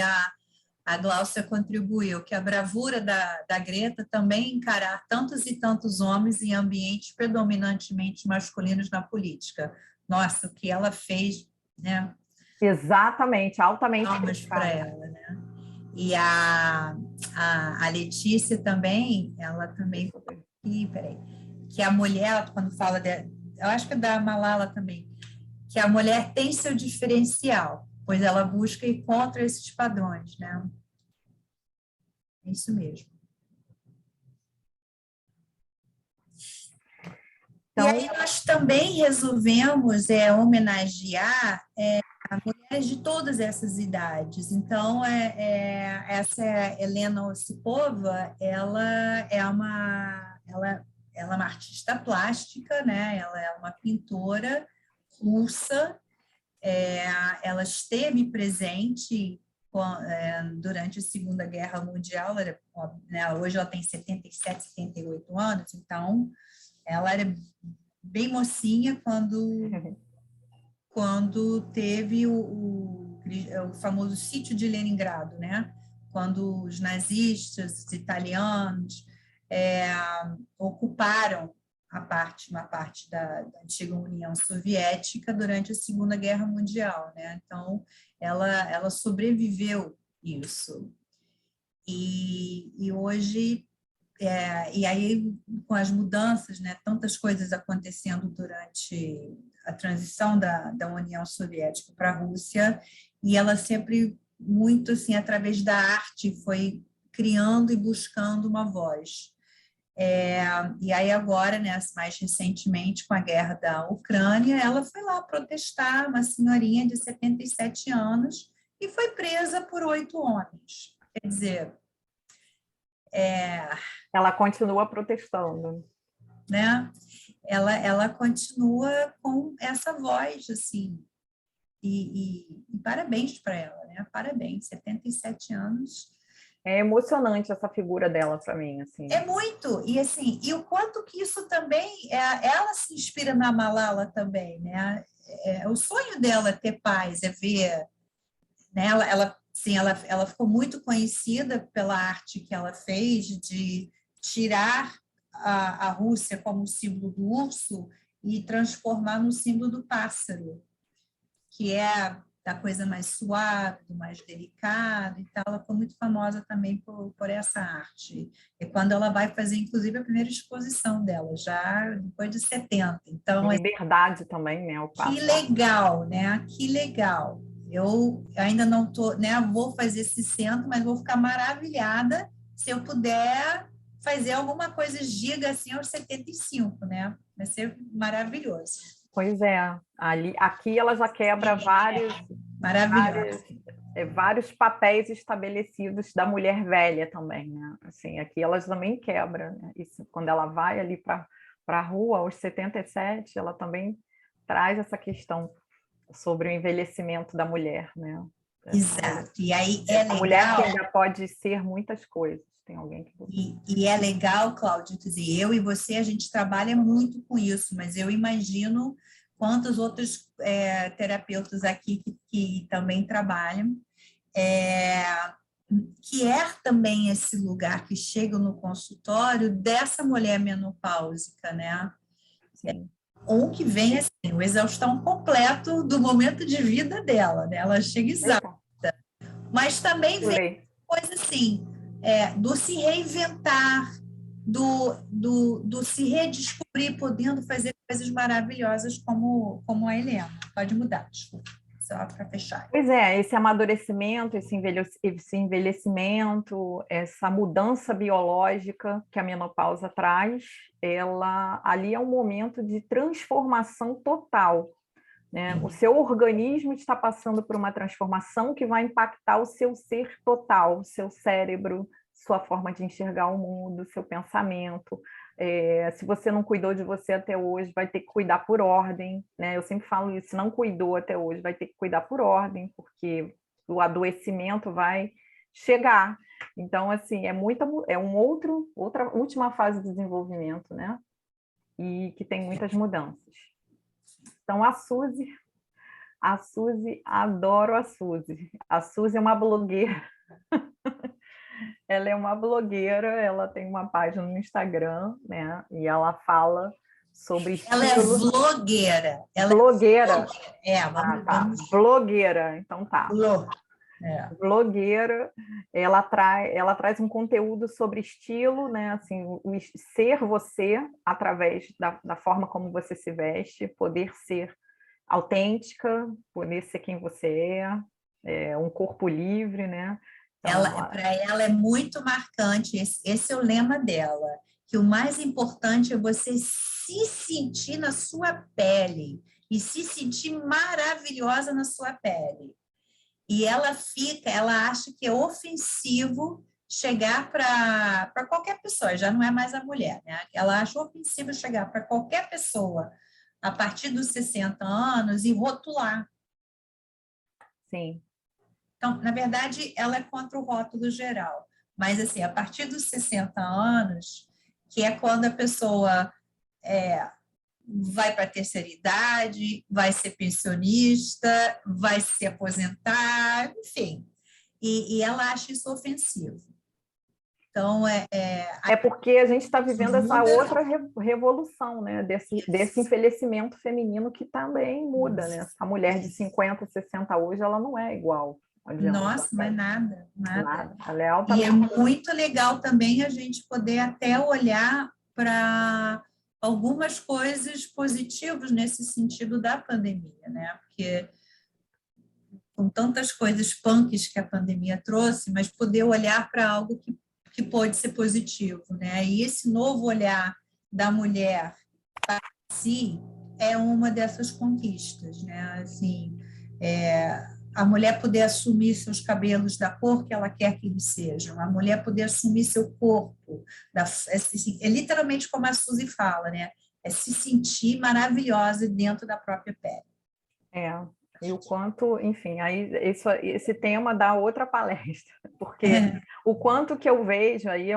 a Gláucia contribuiu que a bravura da Greta também encarar tantos e tantos homens em ambientes predominantemente masculinos na política. Nossa, o que ela fez, né? Exatamente, altamente. Palmas para ela, né? E a Letícia também, ela também... peraí. Que a mulher, quando fala... eu acho que é da Malala também, que a mulher tem seu diferencial, pois ela busca e encontra esses padrões, né? É isso mesmo. Então, e aí nós também resolvemos homenagear mulheres de todas essas idades. Então, essa Helena Osipova, ela é uma artista plástica, né? Ela é uma pintora russa. Ela esteve presente durante a Segunda Guerra Mundial. Hoje ela tem 77, 78 anos, então ela era bem mocinha quando teve o famoso sítio de Leningrado, né? Quando os nazistas, os italianos, ocuparam uma parte da antiga União Soviética durante a Segunda Guerra Mundial, né? Então, ela sobreviveu isso. E hoje, e aí, com as mudanças, né, tantas coisas acontecendo durante a transição da União Soviética para a Rússia, e ela sempre, muito assim, através da arte, foi criando e buscando uma voz. E aí agora, né, mais recentemente, com a guerra da Ucrânia, ela foi lá protestar, uma senhorinha de 77 anos, e foi presa por 8 homens. Quer dizer... Ela continua protestando. Né? Ela continua com essa voz, assim, e parabéns para ela, né? Parabéns, 77 anos. É emocionante essa figura dela para mim, assim. É muito, e assim, e o quanto que isso também, ela se inspira na Malala também, né? O sonho dela é ter paz, é ver, né? Ela ficou muito conhecida pela arte que ela fez de tirar a Rússia como símbolo do urso e transformar no símbolo do pássaro, que é da coisa mais suave, do mais delicado e tal. Ela ficou muito famosa também por essa arte. E quando ela vai fazer, inclusive, a primeira exposição dela, já depois de 70. Então, liberdade também, né? Que legal, né? Que legal. Eu ainda não estou, né? Vou fazer esse centro, mas vou ficar maravilhada se eu puder fazer alguma coisa giga assim aos 75, né? Vai ser maravilhoso. Pois é. Aqui ela já quebra vários papéis estabelecidos da mulher velha também, né? Assim, aqui elas também quebram, né? Isso, quando ela vai ali para para a rua, aos 77, ela também traz essa questão sobre o envelhecimento da mulher, né? Exato. E aí é a mulher legal. que ainda pode ser muitas coisas. Tem alguém que... E é legal, Cláudia, quer dizer, eu e você, a gente trabalha muito com isso, mas eu imagino quantos outros terapeutas aqui que também trabalham, que é também esse lugar que chega no consultório dessa mulher menopáusica, né? Sim. Ou que vem assim, o exaustão completo do momento de vida dela, né? Ela chega exausta. Mas também vem coisa assim, do se reinventar, do se redescobrir, podendo fazer coisas maravilhosas como a Helena. Pode mudar, desculpa, só para fechar. Pois é, esse amadurecimento, esse envelhecimento, essa mudança biológica que a menopausa traz, ali é um momento de transformação total, né? O seu organismo está passando por uma transformação que vai impactar o seu ser total, o seu cérebro, sua forma de enxergar o mundo, seu pensamento. Se você não cuidou de você até hoje, vai ter que cuidar por ordem, né? Eu sempre falo isso, se não cuidou até hoje, vai ter que cuidar por ordem, porque o adoecimento vai chegar. Então, assim, outra última fase de desenvolvimento, né? E que tem muitas mudanças. Então, a Suzy, adoro a Suzy. A Suzy é uma blogueira. Ela é uma blogueira, ela tem uma página no Instagram, né? E ela fala sobre estilo. Ela é vlogueira. Blogueira. Vamos... Blogueira, então tá. Blogueira, ela traz um conteúdo sobre estilo, né? Assim, ser você através da forma como você se veste, poder ser autêntica, poder ser quem você é, um corpo livre, né? Então, para ela é muito marcante, esse é o lema dela, que o mais importante é você se sentir na sua pele e se sentir maravilhosa na sua pele. E ela acha que é ofensivo chegar para qualquer pessoa, já não é mais a mulher, né? Ela acha ofensivo chegar para qualquer pessoa a partir dos 60 anos e rotular. Sim. Então, na verdade, ela é contra o rótulo geral, mas assim, a partir dos 60 anos, que é quando a pessoa vai para a terceira idade, vai ser pensionista, vai se aposentar, enfim. E ela acha isso ofensivo. Então, porque a gente está vivendo essa outra revolução, né? Desse envelhecimento feminino que também muda, né? A mulher de 50, 60 hoje, ela não é igual. Nossa, não é nada. Ela é altamente... E é muito legal também a gente poder até olhar para algumas coisas positivas nesse sentido da pandemia, né? Porque com tantas coisas punks que a pandemia trouxe, mas poder olhar para algo que pode ser positivo, né? E esse novo olhar da mulher para si é uma dessas conquistas, né? Assim, a mulher poder assumir seus cabelos da cor que ela quer que eles sejam, a mulher poder assumir seu corpo, é literalmente como a Suzy fala, né? É se sentir maravilhosa dentro da própria pele. E o quanto, enfim, aí esse tema dá outra palestra, porque o quanto que eu vejo aí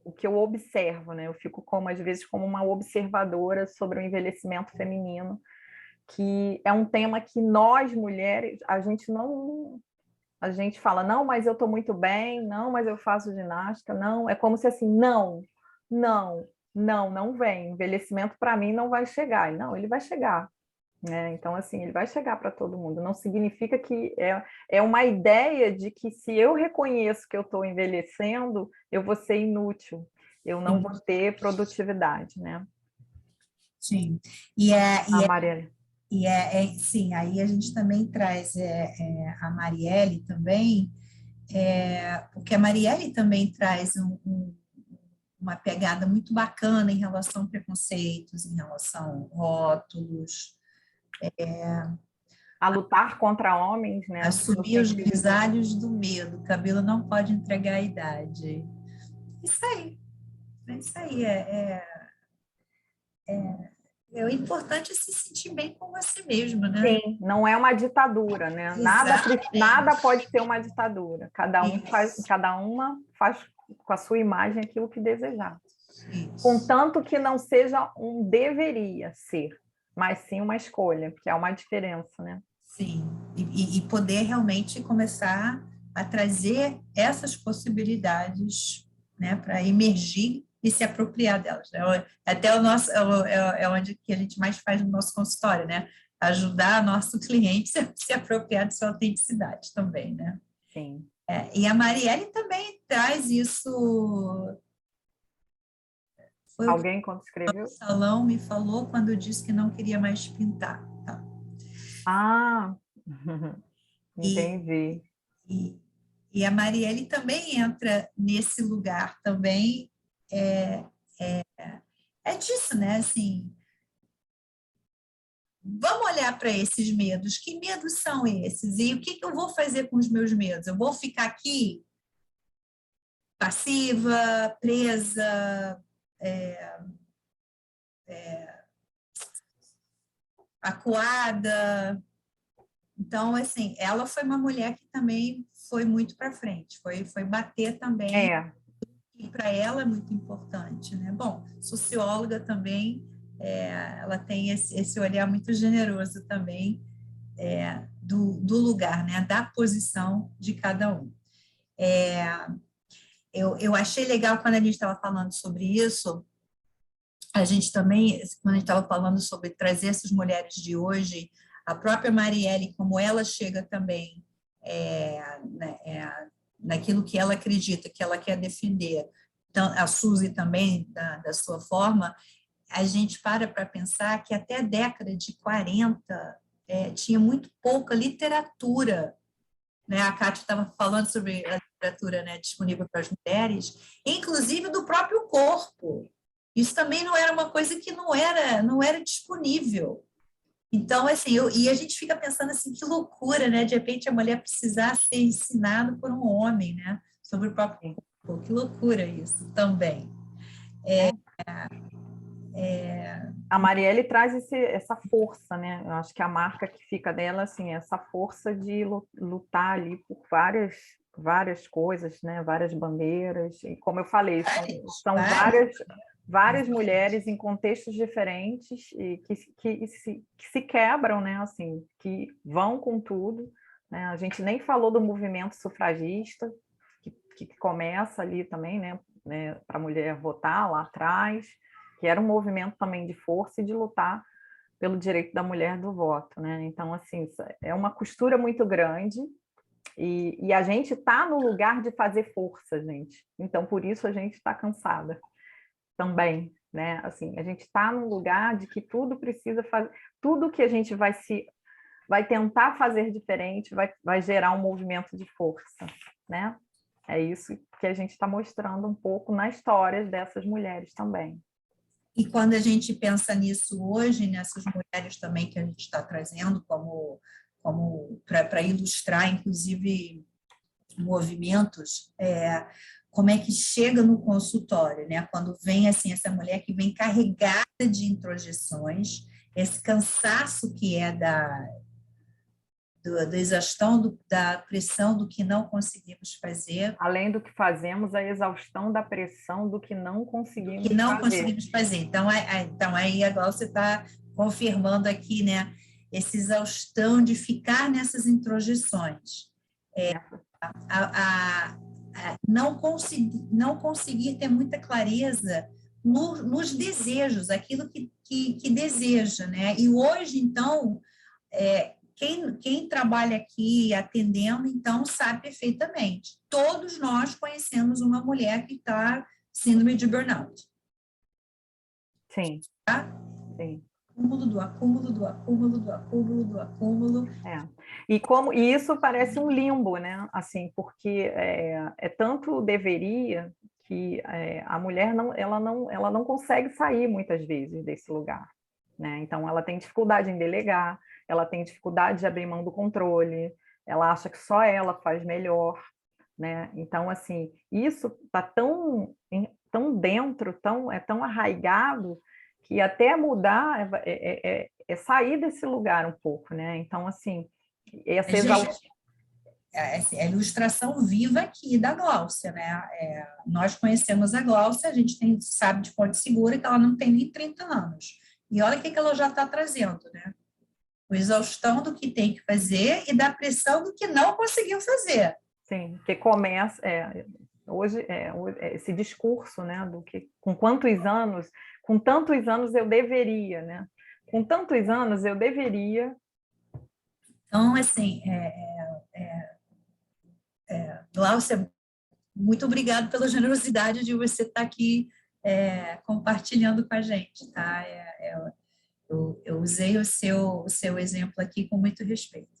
o que eu observo, né? Eu fico às vezes como uma observadora sobre o envelhecimento feminino, que é um tema que nós, mulheres, a gente fala, não, mas eu estou muito bem, não, mas eu faço ginástica, não, é como se assim, não vem, envelhecimento para mim não vai chegar, não, ele vai chegar, né? Então, assim, ele vai chegar para todo mundo, não significa que é uma ideia de que se eu reconheço que eu estou envelhecendo, eu vou ser inútil, eu não vou ter produtividade, né? Sim, Marielle. Sim, aí a gente também traz a Marielle também, porque a Marielle também traz uma pegada muito bacana em relação a preconceitos, em relação a rótulos. A lutar contra homens, né? Assumir os grisalhos do medo, o cabelo não pode entregar a idade. Isso aí, o importante é se sentir bem com você mesmo, né? Sim, não é uma ditadura, né? Nada pode ser uma ditadura. Cada uma faz com a sua imagem aquilo que desejar. Isso. Contanto que não seja um deveria ser, mas sim uma escolha, que é uma diferença, né? Sim, e poder realmente começar a trazer essas possibilidades, né, para emergir e se apropriar delas, né? Até o nosso, é onde que a gente mais faz no nosso consultório, né? Ajudar nosso cliente a se apropriar de sua autenticidade também, né? Sim. E a Marielle também traz isso. Foi Alguém, quando escreveu? o salão me falou quando disse que não queria mais pintar. Tá? Ah, entendi. E a Marielle também entra nesse lugar também, é disso, né? Assim, vamos olhar para esses medos. Que medos são esses? E o que eu vou fazer com os meus medos? Eu vou ficar aqui passiva, presa, acuada? Então, assim, ela foi uma mulher que também foi muito para frente, foi bater também, e para ela é muito importante, né? Bom, socióloga também, ela tem esse olhar muito generoso também do lugar, né? Da posição de cada um. Eu achei legal quando a gente estava falando sobre isso, a gente também, quando a gente estava falando sobre trazer essas mulheres de hoje, a própria Marielle, como ela chega também naquilo que ela acredita, que ela quer defender, então, a Suzy também, da sua forma, a gente para pensar que até a década de 40 tinha muito pouca literatura, né? A Kátia estava falando sobre a literatura, né, disponível para as mulheres, inclusive do próprio corpo. Isso também não era uma coisa que não era disponível. Então, assim, e a gente fica pensando assim, que loucura, né? De repente a mulher precisar ser ensinada por um homem, né? Sobre o próprio corpo. Que loucura isso também. A Marielle traz essa força, né? Eu acho que a marca que fica dela, assim, essa força de lutar ali por várias coisas, né? Várias bandeiras. E como eu falei, são várias mulheres em contextos diferentes e que se quebram, né? Assim, que vão com tudo. Né? A gente nem falou do movimento sufragista, que começa ali também, né? Para a mulher votar lá atrás, que era um movimento também de força e de lutar pelo direito da mulher do voto, né? Então, assim, é uma costura muito grande e a gente está no lugar de fazer força, gente. Então, por isso a gente está cansada também, né? Assim, a gente está no lugar de que tudo precisa fazer, tudo que a gente vai tentar fazer diferente, vai gerar um movimento de força, né? É isso que a gente está mostrando um pouco nas histórias dessas mulheres também. E quando a gente pensa nisso hoje, nessas mulheres também que a gente está trazendo como para ilustrar, inclusive, movimentos, como é que chega no consultório, né? Quando vem assim essa mulher que vem carregada de introjeções, esse cansaço que é da exaustão da pressão do que não conseguimos fazer. Além do que fazemos, a exaustão da pressão do que não conseguimos fazer. Então, aí agora você está confirmando aqui, né, essa exaustão de ficar nessas introjeções. Não conseguir ter muita clareza nos desejos, aquilo que deseja, né? E hoje, então, quem trabalha aqui atendendo, então, sabe perfeitamente. Todos nós conhecemos uma mulher que está síndrome de burnout. Sim. Tá? Sim. Acúmulo do acúmulo do acúmulo do acúmulo do acúmulo. E isso parece um limbo, né? Assim, porque é tanto deveria que a mulher ela não consegue sair muitas vezes desse lugar, né? Então ela tem dificuldade em delegar, ela tem dificuldade de abrir mão do controle, ela acha que só ela faz melhor, né? Então, assim, isso está tão dentro, tão arraigado, que até mudar é sair desse lugar um pouco, né? Então, assim, essa exaustão. É a ilustração viva aqui da Gláucia, né? Nós conhecemos a Gláucia, a gente sabe de fonte segura que ela não tem nem 30 anos. E olha o que ela já está trazendo, né? A exaustão do que tem que fazer e da pressão do que não conseguiu fazer. Sim, que começa hoje esse discurso, né, do que com tantos anos eu deveria, né? Com tantos anos eu deveria. Então, assim, Gláucia, muito obrigada pela generosidade de você estar aqui compartilhando com a gente, tá? Eu usei o seu exemplo aqui com muito respeito.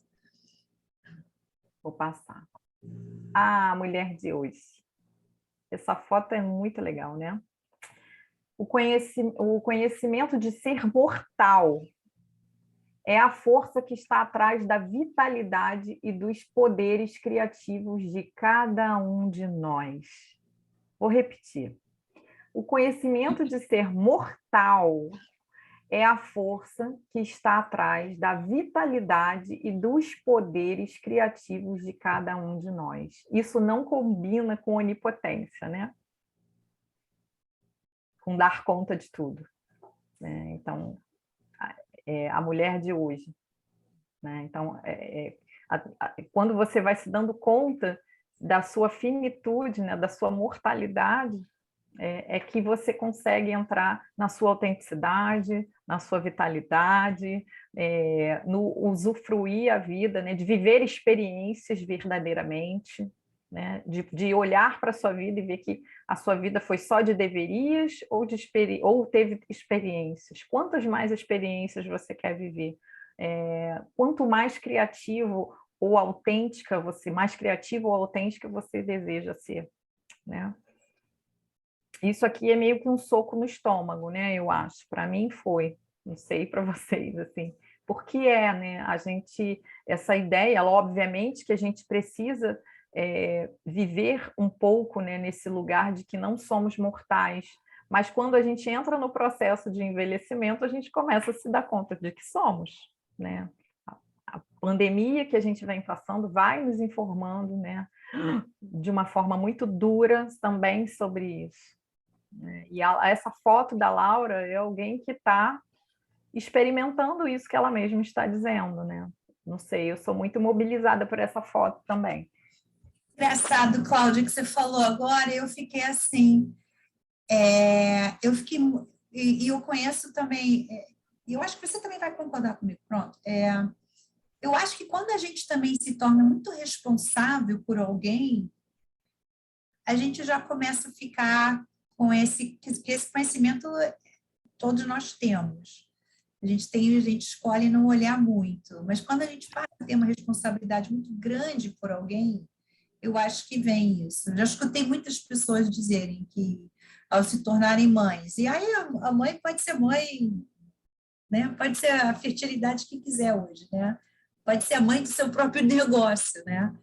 Vou passar. A mulher de hoje. Essa foto é muito legal, né? O conhecimento de ser mortal é a força que está atrás da vitalidade e dos poderes criativos de cada um de nós. Vou repetir. O conhecimento de ser mortal é a força que está atrás da vitalidade e dos poderes criativos de cada um de nós. Isso não combina com onipotência, né? Com dar conta de tudo, né? Então, a mulher de hoje, né? Então, quando você vai se dando conta da sua finitude, né? Da sua mortalidade, é que você consegue entrar na sua autenticidade, na sua vitalidade, no usufruir a vida, né? De viver experiências verdadeiramente, né? De olhar para a sua vida e ver que a sua vida foi só de deverias ou teve experiências. Quantas mais experiências você quer viver? Quanto mais criativo ou autêntica mais criativo ou autêntica você deseja ser, né? Isso aqui é meio que um soco no estômago, né? Eu acho. Para mim foi. Não sei para vocês, assim. Porque né? Essa ideia, obviamente, que a gente precisa viver um pouco, né, nesse lugar de que não somos mortais. Mas quando a gente entra no processo de envelhecimento, a gente começa a se dar conta de que somos, né? A pandemia que a gente vem passando vai nos informando, né, de uma forma muito dura também sobre isso. E essa foto da Laura é alguém que está experimentando isso que ela mesma está dizendo, né? Não sei, eu sou muito mobilizada por essa foto também. Engraçado, Cláudia, que você falou agora, eu fiquei assim, e eu conheço também, e eu acho que você também vai concordar comigo, pronto, eu acho que quando a gente também se torna muito responsável por alguém, a gente já começa a ficar com esse conhecimento todos nós temos. A gente escolhe não olhar muito, mas quando a gente passa a ter uma responsabilidade muito grande por alguém, eu acho que vem isso. Eu já escutei muitas pessoas dizerem que, ao se tornarem mães, e aí a mãe pode ser mãe, né? Pode ser a fertilidade que quiser hoje, né? Pode ser a mãe do seu próprio negócio, né?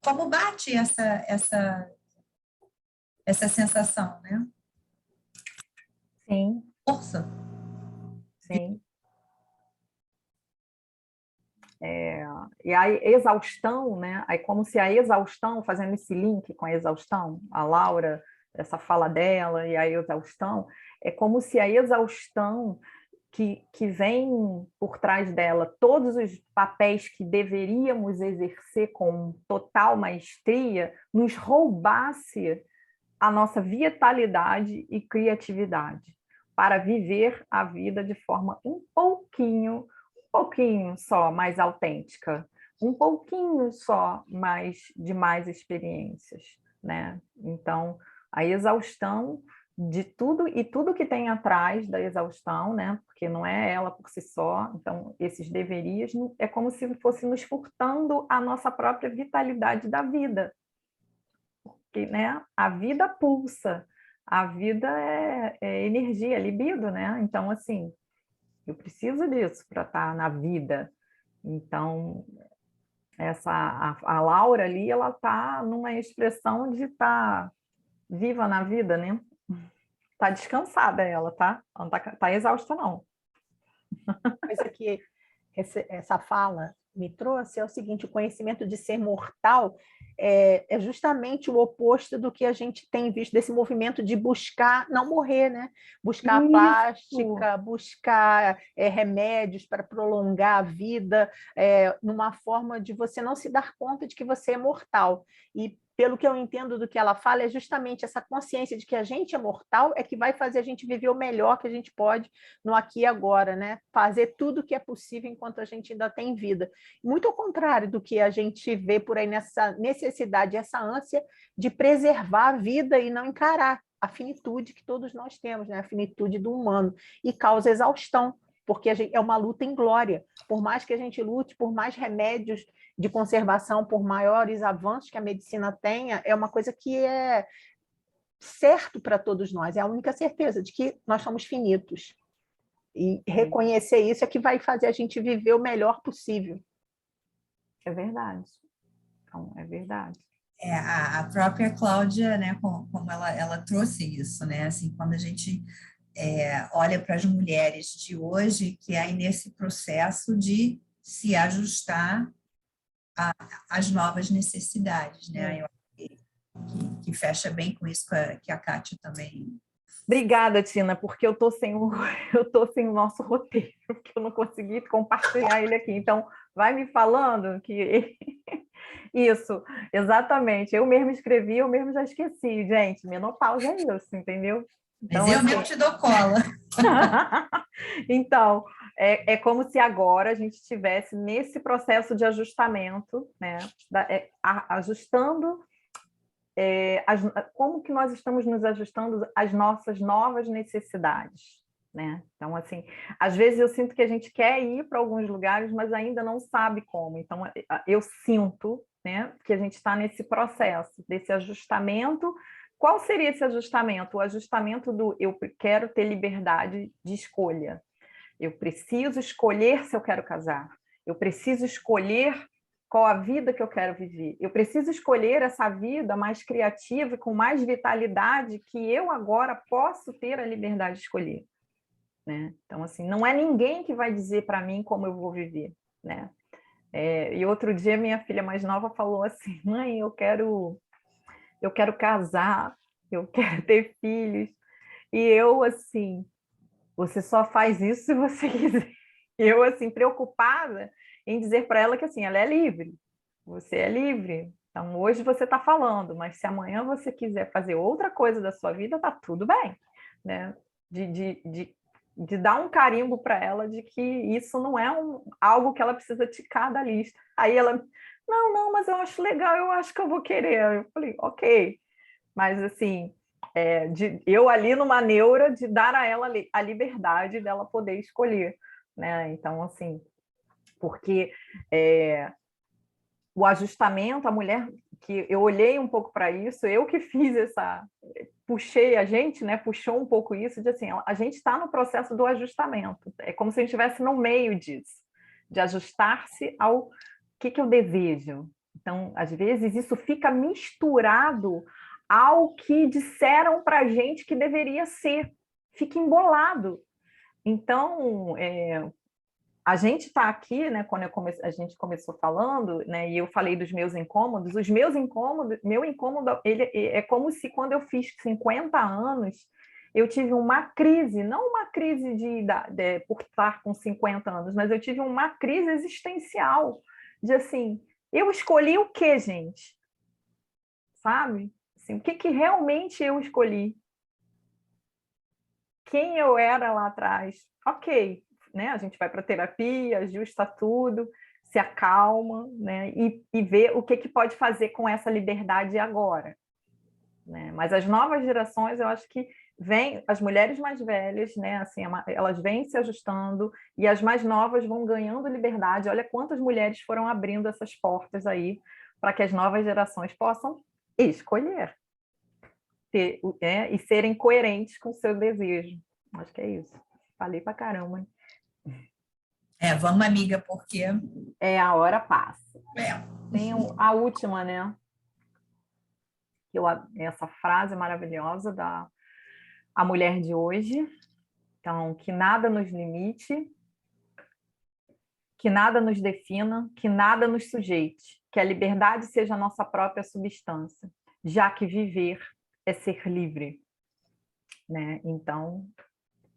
Como bate essa sensação, né? Sim. Força. Sim. E a exaustão, né? Aí como se a exaustão, fazendo esse link com a exaustão, a Laura, essa fala dela e a exaustão, é como se a exaustão que vem por trás dela, todos os papéis que deveríamos exercer com total maestria, nos roubasse a nossa vitalidade e criatividade para viver a vida de forma um pouquinho só mais autêntica, um pouquinho só de mais experiências, né? Então, a exaustão de tudo e tudo que tem atrás da exaustão, né? Porque não é ela por si só. Então, esses deverias é como se fosse nos furtando a nossa própria vitalidade da vida. Porque, né, a vida pulsa, a vida é energia, é libido, né? Então, assim, eu preciso disso para estar na vida. Então, a Laura ali, ela está numa expressão de estar viva na vida, né? tá descansada ela, tá? Ela não tá exausta, não. Coisa que essa fala me trouxe é o seguinte: o conhecimento de ser mortal é justamente o oposto do que a gente tem visto desse movimento de buscar não morrer, né? Buscar a plástica, buscar remédios para prolongar a vida, numa forma de você não se dar conta de que você é mortal. E pelo que eu entendo do que ela fala, é justamente essa consciência de que a gente é mortal é que vai fazer a gente viver o melhor que a gente pode no aqui e agora, né? Fazer tudo o que é possível enquanto a gente ainda tem vida. Muito ao contrário do que a gente vê por aí nessa necessidade, essa ânsia de preservar a vida e não encarar a finitude que todos nós temos, né? A finitude do humano, e causa exaustão, porque é uma luta inglória. Por mais que a gente lute, por mais remédios de conservação, por maiores avanços que a medicina tenha, é uma coisa que é certo para todos nós, é a única certeza de que nós somos finitos. E reconhecer isso é que vai fazer a gente viver o melhor possível. É verdade. Então, é verdade. A própria Cláudia, né, como ela trouxe isso, né, assim, quando a gente olha para as mulheres de hoje, que aí nesse processo de se ajustar às novas necessidades, né, eu acho que fecha bem com isso que a Kátia também... Obrigada, Tina, porque eu tô sem o nosso roteiro, porque eu não consegui compartilhar ele aqui. Então, vai me falando que... Isso, exatamente. Eu mesmo escrevi, eu mesmo já esqueci, gente. Menopausa é isso, entendeu? Então, mas eu mesmo te dou cola. Então, é como se agora a gente estivesse nesse processo de ajustamento, né? Ajustando... como que nós estamos nos ajustando às nossas novas necessidades, né? Então, assim, às vezes eu sinto que a gente quer ir para alguns lugares, mas ainda não sabe como. Então, eu sinto, né, que a gente está nesse processo, desse ajustamento. Qual seria esse ajustamento? O ajustamento do eu quero ter liberdade de escolha. Eu preciso escolher se eu quero casar. Eu preciso escolher qual a vida que eu quero viver. Eu preciso escolher essa vida mais criativa e com mais vitalidade que eu agora posso ter a liberdade de escolher, né? Então, assim, não é ninguém que vai dizer para mim como eu vou viver, né? E outro dia minha filha mais nova falou assim: mãe, eu quero casar, eu quero ter filhos. E eu, assim, você só faz isso se você quiser. Eu, assim, preocupada em dizer para ela que, assim, ela é livre. Você é livre. Então, hoje você está falando, mas se amanhã você quiser fazer outra coisa da sua vida, tá tudo bem, né? De dar um carimbo para ela de que isso não é algo que ela precisa ticar da lista. Aí ela, não, mas eu acho legal, eu acho que eu vou querer. Eu falei, ok. Mas, assim, eu ali numa neura de dar a ela a liberdade dela poder escolher, né? Então, assim, porque o ajustamento, a mulher, que eu olhei um pouco para isso, eu que fiz puxei a gente, né? Puxou um pouco isso, de assim, a gente está no processo do ajustamento, é como se a gente estivesse no meio disso, de ajustar-se ao que eu desejo. Então, às vezes, isso fica misturado ao que disseram para a gente que deveria ser, fica embolado. Então, a gente está aqui, né, quando a gente começou falando, né, e eu falei dos meus incômodos, meu incômodo, ele é como se quando eu fiz 50 anos, eu tive uma crise, não uma crise por estar com 50 anos, mas eu tive uma crise existencial, de assim, eu escolhi o quê, gente? Sabe? Assim, o que realmente eu escolhi? Quem eu era lá atrás? Ok, né? A gente vai para terapia, ajusta tudo, se acalma, né? E vê o que pode fazer com essa liberdade agora, né? Mas as novas gerações, eu acho que as mulheres mais velhas, né? Assim, elas vêm se ajustando e as mais novas vão ganhando liberdade. Olha quantas mulheres foram abrindo essas portas aí para que as novas gerações possam escolher e serem coerentes com o seu desejo. Acho que é isso. Falei pra caramba. Vamos, amiga, porque... A hora passa. Tem a última, né? Essa frase maravilhosa a mulher de hoje. Então, que nada nos limite, que nada nos defina, que nada nos sujeite, que a liberdade seja a nossa própria substância, já que viver é ser livre, né? Então,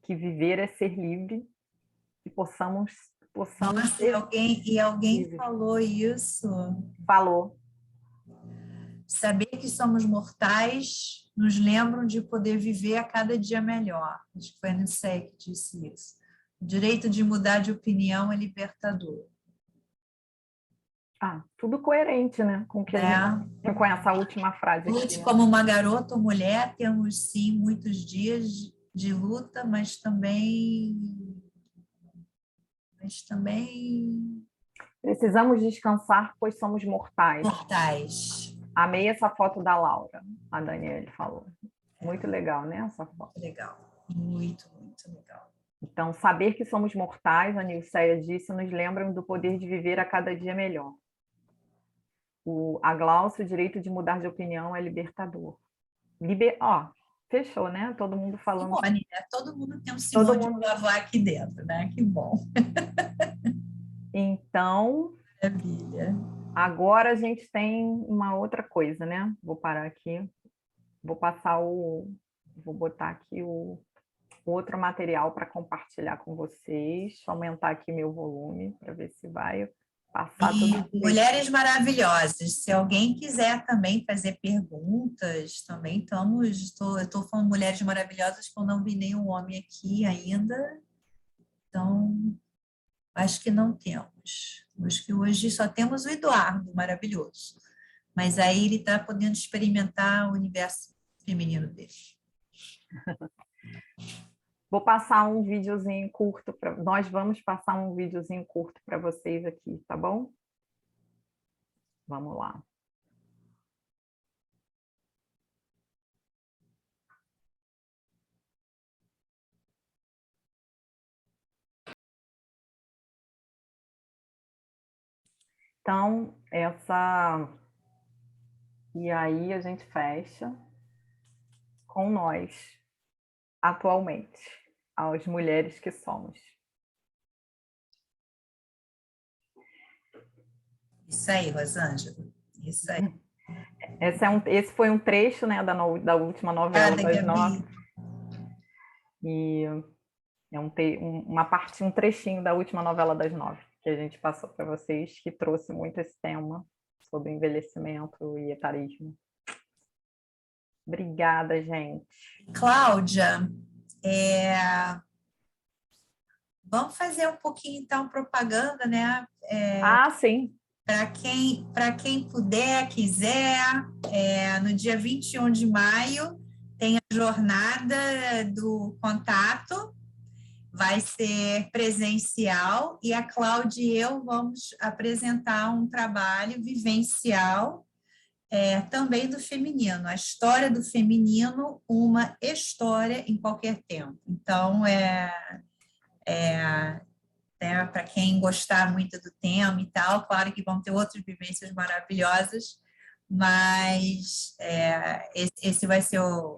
que viver é ser livre e possamos Nossa, ser alguém livres. falou isso. Falou. Saber que somos mortais nos lembram de poder viver a cada dia melhor. Acho que foi a Nisei que disse isso. O direito de mudar de opinião é libertador. Tudo coerente, né? Com com essa última frase aqui. Lute como uma garota ou mulher, temos sim muitos dias de luta, mas também precisamos descansar, pois somos mortais. Mortais. Amei essa foto da Laura, a Daniele falou. Muito legal, né, essa foto? Legal, muito, muito legal. Então, saber que somos mortais, a Nilceia disse, nos lembram do poder de viver a cada dia melhor. A Glaucia, o direito de mudar de opinião é libertador. Fechou, né? Todo mundo falando. Simone, né? Todo mundo tem um Simone de Beauvoir aqui dentro, né? Que bom. Então, maravilha. Agora a gente tem uma outra coisa, né? Vou parar aqui. Vou botar aqui o outro material para compartilhar com vocês. Deixa eu aumentar aqui meu volume para ver se vai passar tudo. Mulheres maravilhosas. Se alguém quiser também fazer perguntas, também estamos. Eu estou falando mulheres maravilhosas, porque eu não vi nenhum homem aqui ainda. Então, acho que não temos. Acho que hoje só temos o Eduardo, maravilhoso. Mas aí ele está podendo experimentar o universo feminino dele. Vou passar um videozinho curto. Nós vamos passar um videozinho curto para vocês aqui, tá bom? Vamos lá. Então, e aí a gente fecha com nós, atualmente, as mulheres que somos. Isso aí, Rosângela. Isso aí. Esse foi um trecho, né, da última novela das 9. E é um trechinho da última novela das 9 que a gente passou para vocês, que trouxe muito esse tema sobre envelhecimento e etarismo. Obrigada, gente. Cláudia, vamos fazer um pouquinho, então, propaganda, né? Sim. Para quem puder, quiser, no dia 21 de maio, tem a jornada do contato, vai ser presencial, e a Cláudia e eu vamos apresentar um trabalho vivencial também do feminino, a história do feminino, uma história em qualquer tempo. Então, para quem gostar muito do tema e tal, claro que vão ter outras vivências maravilhosas, mas esse vai ser o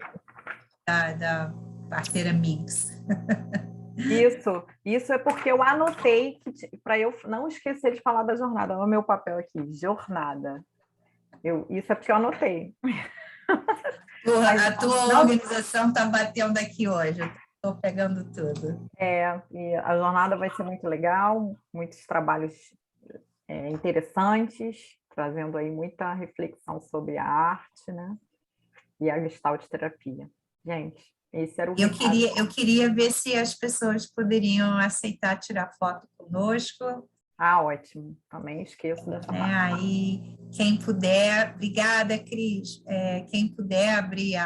da parceira Mix. Isso é porque eu anotei para eu não esquecer de falar da jornada. Olha o meu papel aqui, jornada. Isso é porque eu anotei. A tua organização está batendo aqui hoje. Estou pegando tudo. E a jornada vai ser muito legal, muitos trabalhos interessantes, trazendo aí muita reflexão sobre a arte, né? E a Gestalt terapia. Gente, esse era o recado. Eu queria ver se as pessoas poderiam aceitar tirar foto conosco. Ótimo. Também esqueço dessa parte. Aí, quem puder, obrigada, Cris. Quem puder abrir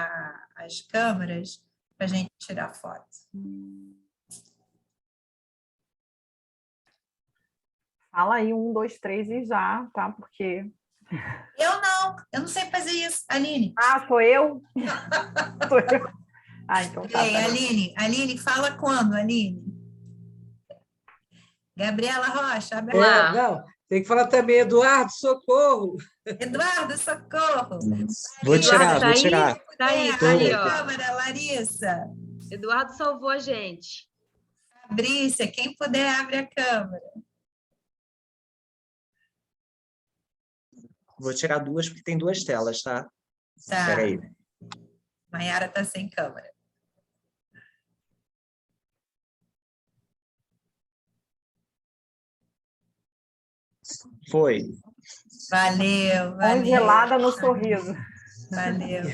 as câmeras para a gente tirar foto. Fala aí 1, 2, 3 e já, tá? Porque... Eu não sei fazer isso, Aline. Sou eu? Sou eu. Então tá. Aline, fala quando, Aline? Gabriela Rocha, abre lá. Não, tem que falar também, Eduardo, socorro. Eduardo, socorro. Vou tirar. Tá aí, câmera, Larissa. Eduardo salvou a gente. Fabrícia, quem puder, abre a câmera. Vou tirar duas, porque tem duas telas, tá? Tá. Espera aí. Maiara está sem câmera. Foi. Valeu, Congelada no sorriso. Valeu.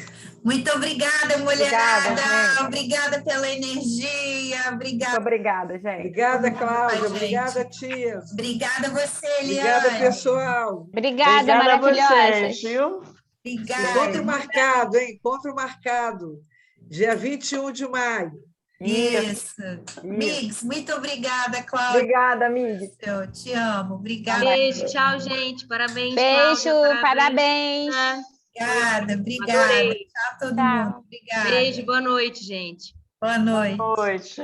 Muito obrigada, mulherada. Obrigada pela energia. Obrigada. Muito obrigada, gente. Obrigada, Cláudia. Gente. Obrigada, tia. Obrigada a você, Eliane. Obrigada, pessoal. Obrigada, Obrigada a maravilhosas. vocês, viu? Obrigada. Encontro marcado, hein? Encontro marcado. Dia 21 de maio. Isso. Migs, muito obrigada, Cláudia. Obrigada, Migs. Eu te amo. Obrigada. Beijo, tchau, gente. Parabéns, Beijo, Cláudia. parabéns. Obrigada, obrigada. Adorei. Tchau, todo Tchau. mundo. Obrigada. Beijo, boa noite, gente. Boa noite. Boa noite.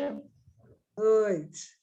Boa noite.